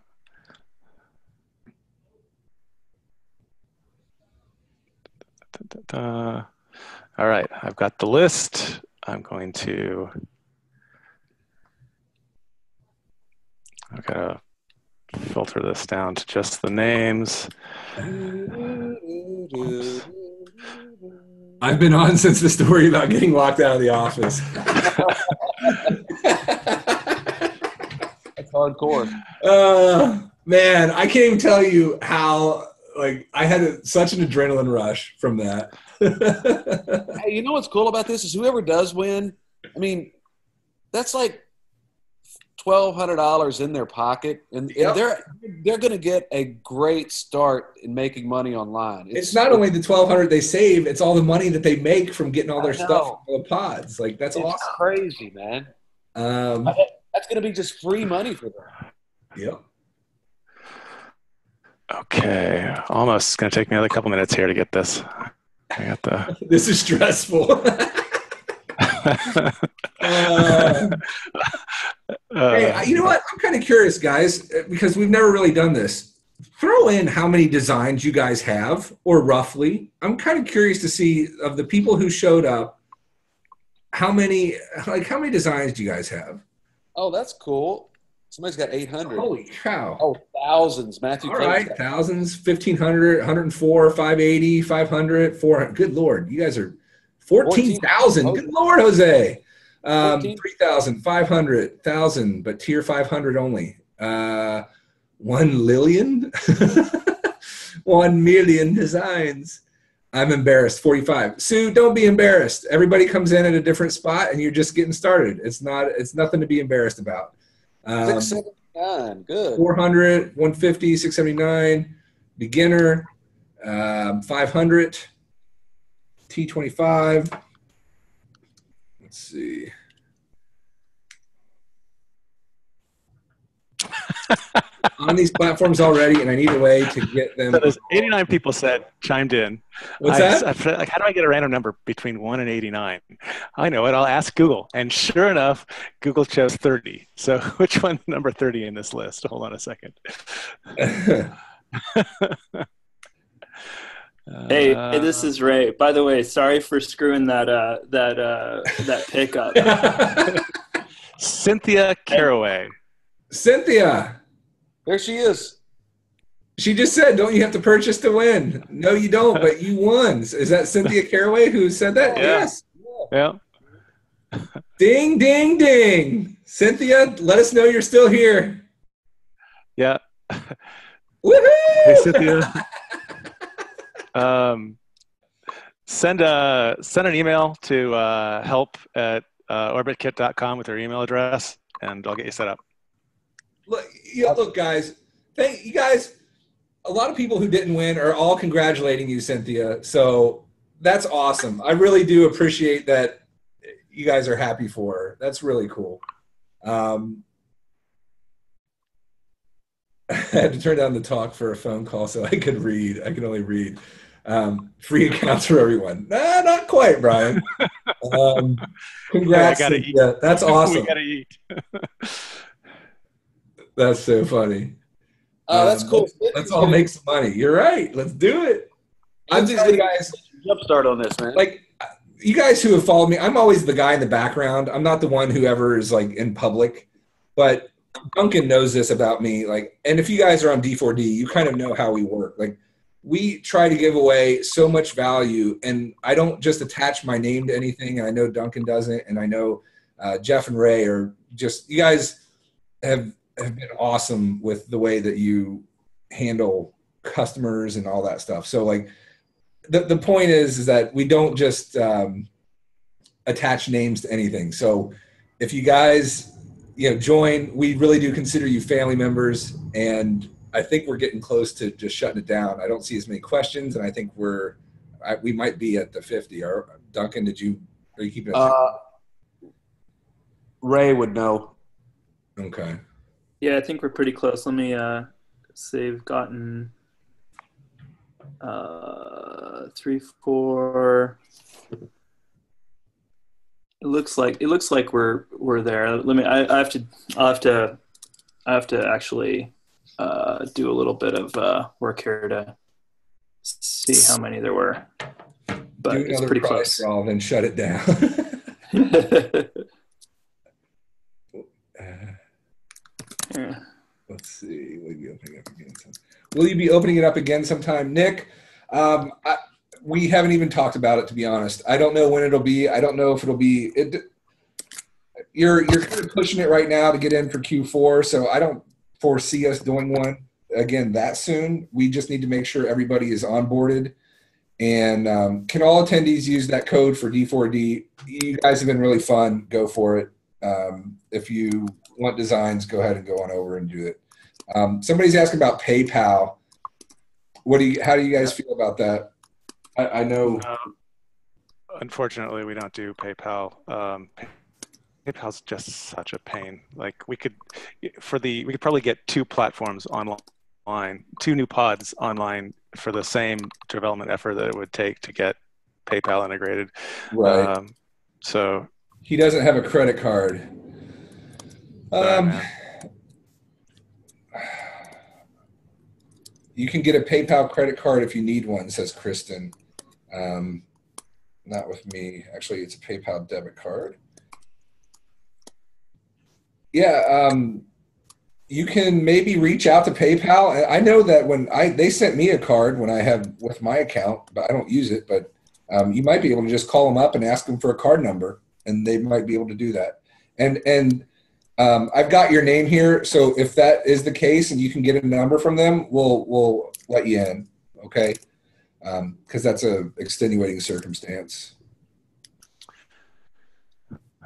All right, I've got the list. I'm going to, I've got to filter this down to just the names. Oops. I've been on since the story about getting locked out of the office. That's hardcore. Man, I can't even tell you how, like, I had such an adrenaline rush from that. Hey, you know what's cool about this is whoever does win, I mean, that's like $1,200 in their pocket, and they're going to get a great start in making money online. It's not only the $1,200 they save; it's all the money that they make from getting all their stuff from the pods. Like that's awesome, crazy, man. That's going to be just free money for them. Yep. Okay, almost going to take me another couple minutes here to get this. I got the. This is stressful. Hey, you know what? I'm kind of curious, guys, because we've never really done this. Throw in how many designs you guys have, or roughly. I'm kind of curious to see of the people who showed up, how many designs do you guys have? Oh, that's cool. Somebody's got 800. Holy cow. Oh, thousands. Matthew. All right, thousands, 1,500, 104, 580, 500, 400. Good Lord. You guys are 14,000. Good Lord, Jose. 3,000, 500, 1,000, but tier 500 only. 1 million? 1 million designs. I'm embarrassed. 45. Sue, don't be embarrassed. Everybody comes in at a different spot, and you're just getting started. It's nothing to be embarrassed about. 679. Good. 400, 150, 679. Beginner. 500. T25. Let's see. On these platforms already, and I need a way to get them. So there's 89 people chimed in. What's that? Like, how do I get a random number between 1 and 89? I know it. I'll ask Google. And sure enough, Google chose 30. So which one's number 30 in this list? Hold on a second. Hey, this is Ray. By the way, sorry for screwing that pickup. Cynthia Caraway. Cynthia. There she is. She just said, don't you have to purchase to win? No, you don't, but you won. Is that Cynthia Caraway who said that? Yeah. Yes. Yeah. Ding, ding, ding. Cynthia, let us know you're still here. Yeah. Woohoo! Hey, Cynthia. Send an email to help@orbitkit.com with your email address, and I'll get you set up. Look, guys. Thank you guys. A lot of people who didn't win are all congratulating you, Cynthia. So that's awesome. I really do appreciate that you guys are happy for her. That's really cool. I had to turn down the talk for a phone call so I could read. I can only read. Free accounts for everyone. Nah, not quite, Brian. Congrats. Yeah, I gotta eat. That's awesome. We gotta eat. That's so funny. That's cool. Let's all make some money. You're right. Let's do it. I'm just the guys. Jumpstart on this, man. Like you guys who have followed me, I'm always the guy in the background. I'm not the one who ever is like in public, but Duncan knows this about me. Like, and if you guys are on D4D, you kind of know how we work. Like, we try to give away so much value, and I don't just attach my name to anything. And I know Duncan doesn't, and I know Jeff and Ray are just. You guys have been awesome with the way that you handle customers and all that stuff. So like the point is that we don't just attach names to anything. So if you guys, join, we really do consider you family members, and I think we're getting close to just shutting it down. I don't see as many questions, and I think we might be at the 50. Or Duncan, are you keeping it? Ray would know. Okay. Yeah, I think we're pretty close. Let me So they've gotten 3, 4. It looks like we're there. Let me. I have to actually do a little bit of work here to see how many there were. But Do it's another pretty prize close. draw, then shut it down. Yeah. Let's see. Will you be opening up again? Will you be opening it up again sometime, Nick? We haven't even talked about it, to be honest. I don't know when it'll be. I don't know if it'll be. You're kind of pushing it right now to get in for Q4, so I don't foresee us doing one again that soon. We just need to make sure everybody is onboarded. And can all attendees use that code for D4D? You guys have been really fun. Go for it. If you want designs, go ahead and go on over and do it. Somebody's asking about PayPal. How do you guys feel about that? I know. Unfortunately, we don't do PayPal. PayPal's just such a pain. Like we could probably get 2 platforms online, 2 new pods online for the same development effort that it would take to get PayPal integrated. Right. So he doesn't have a credit card. Sorry, you can get a PayPal credit card if you need one, says Kristen. Not with me. Actually, it's a PayPal debit card. Yeah, you can maybe reach out to PayPal. I know that they sent me a card when I have with my account, but I don't use it. But you might be able to just call them up and ask them for a card number, and they might be able to do that. And I've got your name here, so if that is the case and you can get a number from them, we'll let you in, okay? Because that's a extenuating circumstance.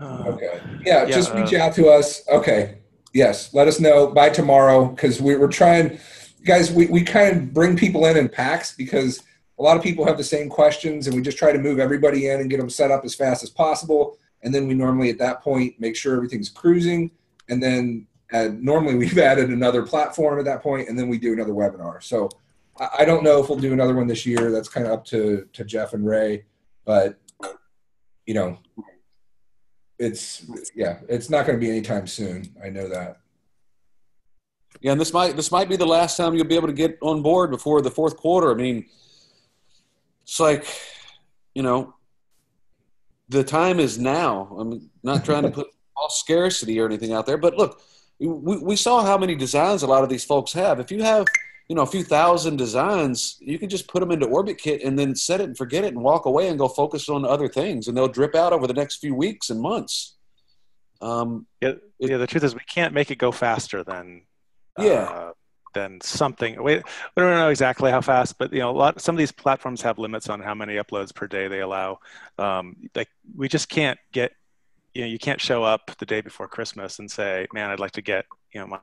Okay. Yeah, just reach out to us. Okay. Yes, let us know by tomorrow because we're trying, guys, we kind of bring people in packs because a lot of people have the same questions and we just try to move everybody in and get them set up as fast as possible. And then we normally at that point make sure everything's cruising. And then normally we've added another platform at that point and then we do another webinar. So I don't know if we'll do another one this year. That's kind of up to Jeff and Ray, but you know, it's not going to be anytime soon. I know that. Yeah, and this might be the last time you'll be able to get on board before the fourth quarter. I mean, it's like, you know, the time is now. I'm not trying to put false scarcity or anything out there, but look, we saw how many designs a lot of these folks have. If you have, you know, a few thousand designs, you can just put them into OrbitKit and then set it and forget it and walk away and go focus on other things, and they'll drip out over the next few weeks and months. The truth is we can't make it go faster than something. We don't know exactly how fast, but you know, some of these platforms have limits on how many uploads per day they allow. Like we just can't get, you know, you can't show up the day before Christmas and say, man, I'd like to get, you know, my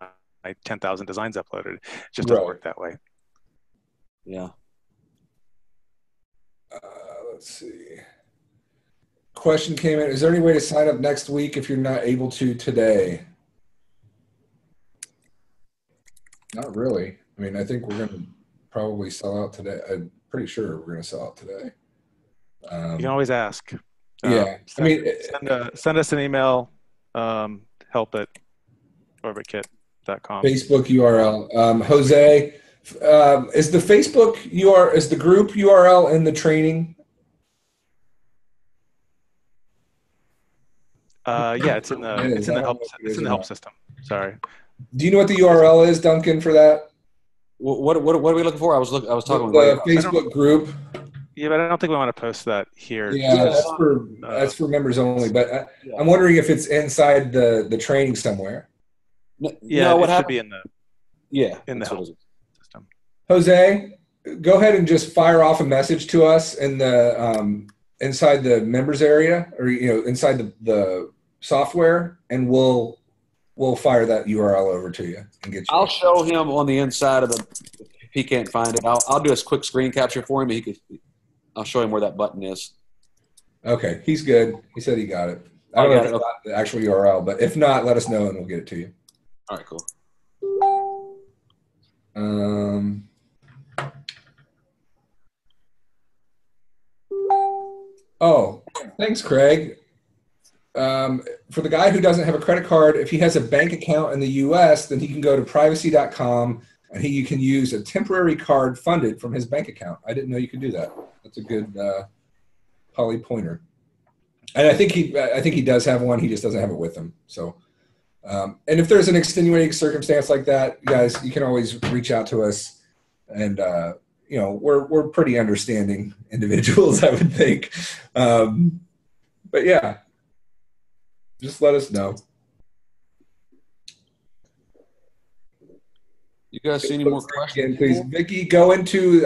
10,000 designs uploaded. It just doesn't work that way. Yeah. Let's see. Question came in. Is there any way to sign up next week if you're not able to today? Not really. I mean, I think we're going to probably sell out today. I'm pretty sure we're going to sell out today. You can always ask. Yeah. Send us an email, help@orbitkit.com. Facebook URL. Jose, is the Facebook URL, is the group URL in the training? Yeah, it's in the help system. Sorry. Do you know what the URL is, Duncan, for that? What are we looking for? I was talking the Facebook group. Yeah, but I don't think we want to post that here. Yeah, that's for members only. But I'm wondering if it's inside the training somewhere. Yeah, no, it should be in the help system. Jose, go ahead and just fire off a message to us in the inside the members area, or you know, inside the software, and we'll fire that URL over to you and get you. I'll show him on the inside of if he can't find it. I'll do a quick screen capture for him. I'll show him where that button is. Okay, he's good. He said he got it. I don't know if it's got the actual URL, but if not, let us know and we'll get it to you. All right, cool. Oh, thanks, Craig. For the guy who doesn't have a credit card, if he has a bank account in the US, then he can go to privacy.com and you can use a temporary card funded from his bank account. I didn't know you could do that. That's a good Polly pointer. And I think he does have one. He just doesn't have it with him. So, and if there's an extenuating circumstance like that, guys, you can always reach out to us. And we're pretty understanding individuals, I would think. But yeah, just let us know. You guys see any more questions? Again, please, Vicky, go into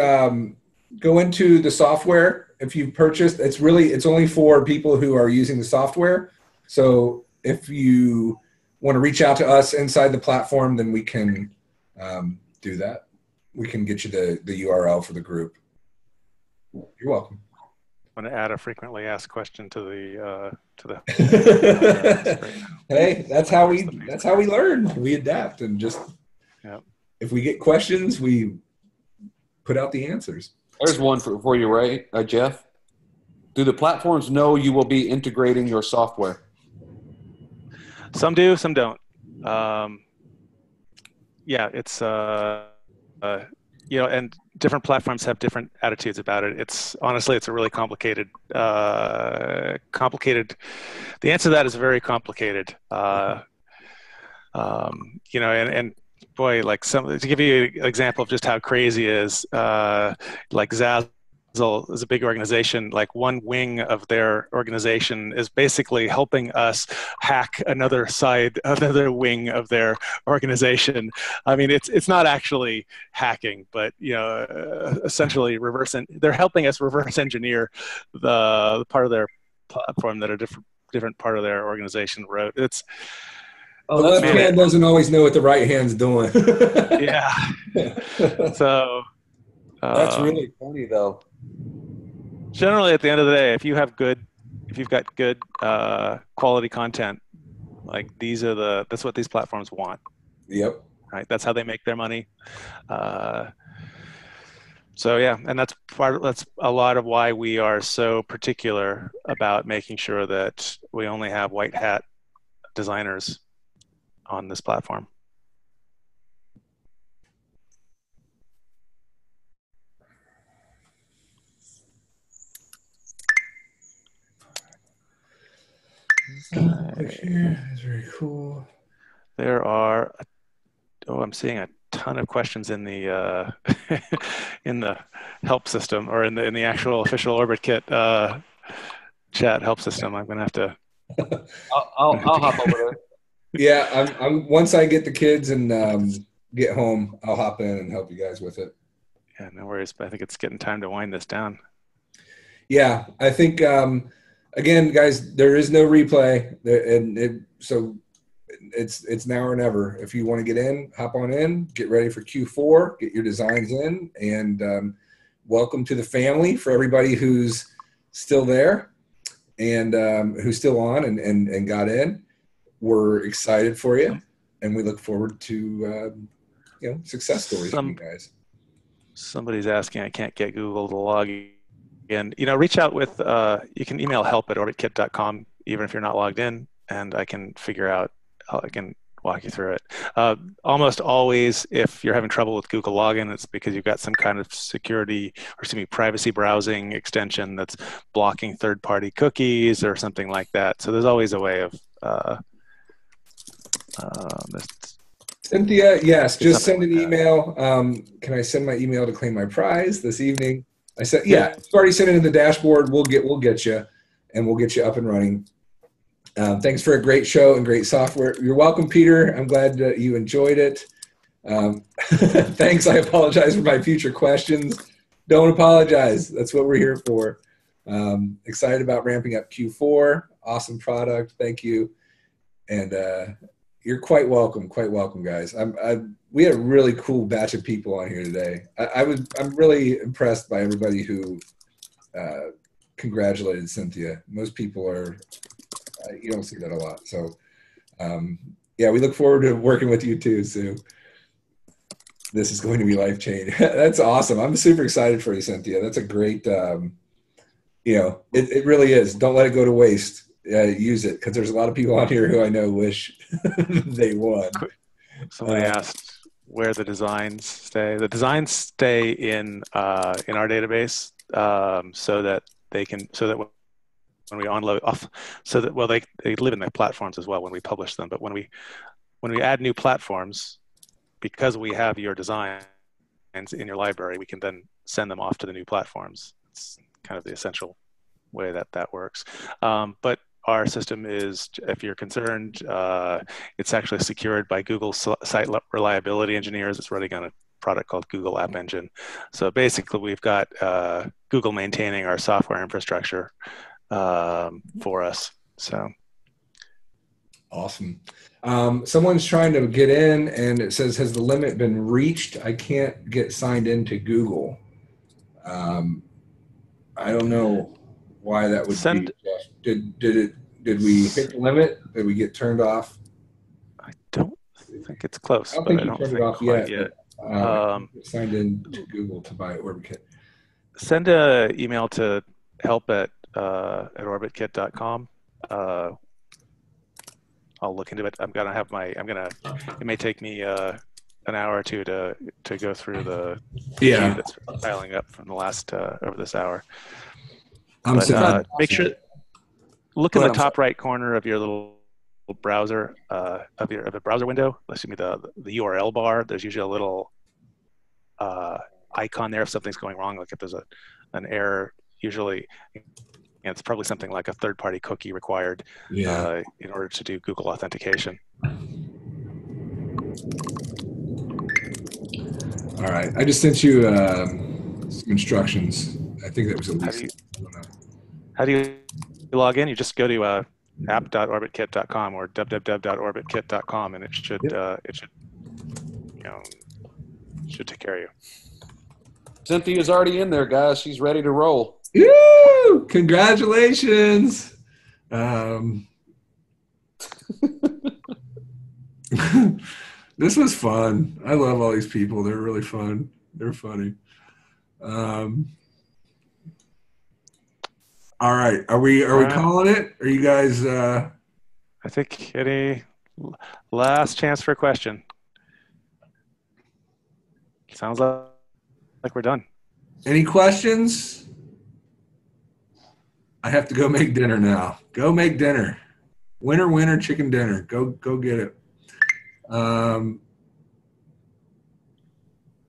the software. If you've purchased, it's only for people who are using the software. So if you want to reach out to us inside the platform, then we can do that. We can get you the URL for the group. You're welcome. I want to add a frequently asked question to the Hey, that's how we learn. We adapt and just if we get questions, we put out the answers. There's one for you, Ray, Jeff. Do the platforms know you will be integrating your software? Some do, some don't. It's and different platforms have different attitudes about it. It's honestly, it's a really complicated. The answer to that is very complicated. And boy, like to give you an example of just how crazy it is, like Zazzle is a big organization. Like one wing of their organization is basically helping us hack another wing of their organization. I mean, it's not actually hacking, but essentially they're helping us reverse engineer the part of their platform that a different part of their organization wrote. It's the left hand doesn't always know what the right hand's doing. Yeah. So that's really funny, though. Generally, at the end of the day, if you've got good quality content, like that's what these platforms want. Yep. Right. That's how they make their money. So yeah, and that's a lot of why we are so particular about making sure that we only have white hat designers on this platform. Here is very cool. There are, I'm seeing a ton of questions in the in the help system, or in the actual official OrbitKit chat help system. I'm gonna have to. I'll hop over there. Yeah, I'm once I get the kids and get home, I'll hop in and help you guys with it. Yeah, no worries. But I think it's getting time to wind this down. Yeah, I think again, guys, there is no replay, so it's now or never. If you want to get in, hop on in, get ready for Q4, get your designs in, and welcome to the family for everybody who's still there and who's still on and got in. We're excited for you, and we look forward to success stories from you guys. Somebody's asking, I can't get Google to log in. Reach out with, you can email help@orbitkit.com, even if you're not logged in, and I can figure out, I can walk you through it. Almost always, if you're having trouble with Google login, it's because you've got some kind of privacy browsing extension that's blocking third-party cookies or something like that. So there's always a way of Cynthia, yes, just send an email. Can I send my email to claim my prize this evening? I said, yeah, it's already sent it in the dashboard. We'll get you, and we'll get you up and running. Thanks for a great show and great software. You're welcome, Peter. I'm glad that you enjoyed it. Thanks. I apologize for my future questions. Don't apologize. That's what we're here for. Excited about ramping up Q4. Awesome product. Thank you. And you're quite welcome, guys. We had a really cool batch of people on here today. I'm really impressed by everybody who congratulated Cynthia. Most people are, you don't see that a lot. So we look forward to working with you too, Sue. This is going to be life-changing. That's awesome. I'm super excited for you, Cynthia. That's a great it really is. Don't let it go to waste. Use it, because there's a lot of people out here who I know wish they won. Somebody asked where the designs stay. The designs stay in our database, so that when we unload off, so that they live in the platforms as well when we publish them. But when we add new platforms, because we have your designs in your library, we can then send them off to the new platforms. It's kind of the essential way that works. But our system is, if you're concerned, it's actually secured by Google site reliability engineers. It's running on a product called Google App Engine. So basically, we've got Google maintaining our software infrastructure for us. So awesome. Someone's trying to get in, and it says, "Has the limit been reached?" I can't get signed into Google. I don't know why that would be. Did we hit the limit? Did we get turned off? I don't think it's close. I don't think you turned it off yet. Signed in to Google to buy OrbitKit. Send an email to help@orbitkit.com. I'll look into it. It may take me an hour or two to go through the queue that's piling up from the last over this hour. Make sure, look in the top right corner of your little browser, of the browser window. Excuse me, the URL bar. There's usually a little icon there if something's going wrong, like if there's an error. Usually, it's probably something like a third-party cookie required in order to do Google authentication. All right, I just sent you some instructions. I think that was at least. How do you log in? You just go to app.orbitkit.com or www.orbitkit.com, and it should take care of you. Cynthia's already in there, guys. She's ready to roll. Woo! Congratulations. This was fun. I love all these people. They're really fun. They're funny. All right. Are we calling it? Are you guys I think any last chance for a question? Sounds like we're done. Any questions? I have to go make dinner now. Go make dinner. Winner, chicken dinner. Go get it. All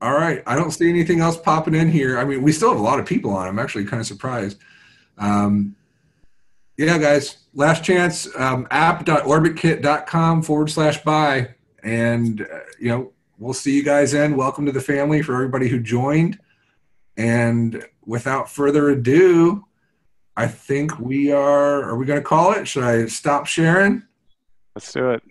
right. I don't see anything else popping in here. I mean, we still have a lot of people on. I'm actually kind of surprised. Yeah, guys, last chance, app.orbitkit.com/buy. And, we'll see you guys then. Welcome to the family for everybody who joined. And without further ado, I think are we going to call it? Should I stop sharing? Let's do it.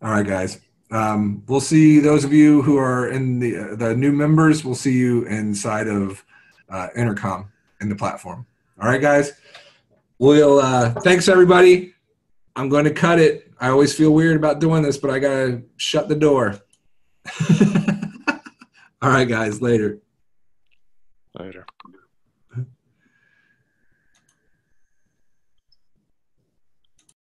All right, guys. We'll see those of you who are in the new members. We'll see you inside of Intercom in the platform. All right, guys. Thanks, everybody. I'm going to cut it. I always feel weird about doing this, but I got to shut the door. All right, guys. Later. Later.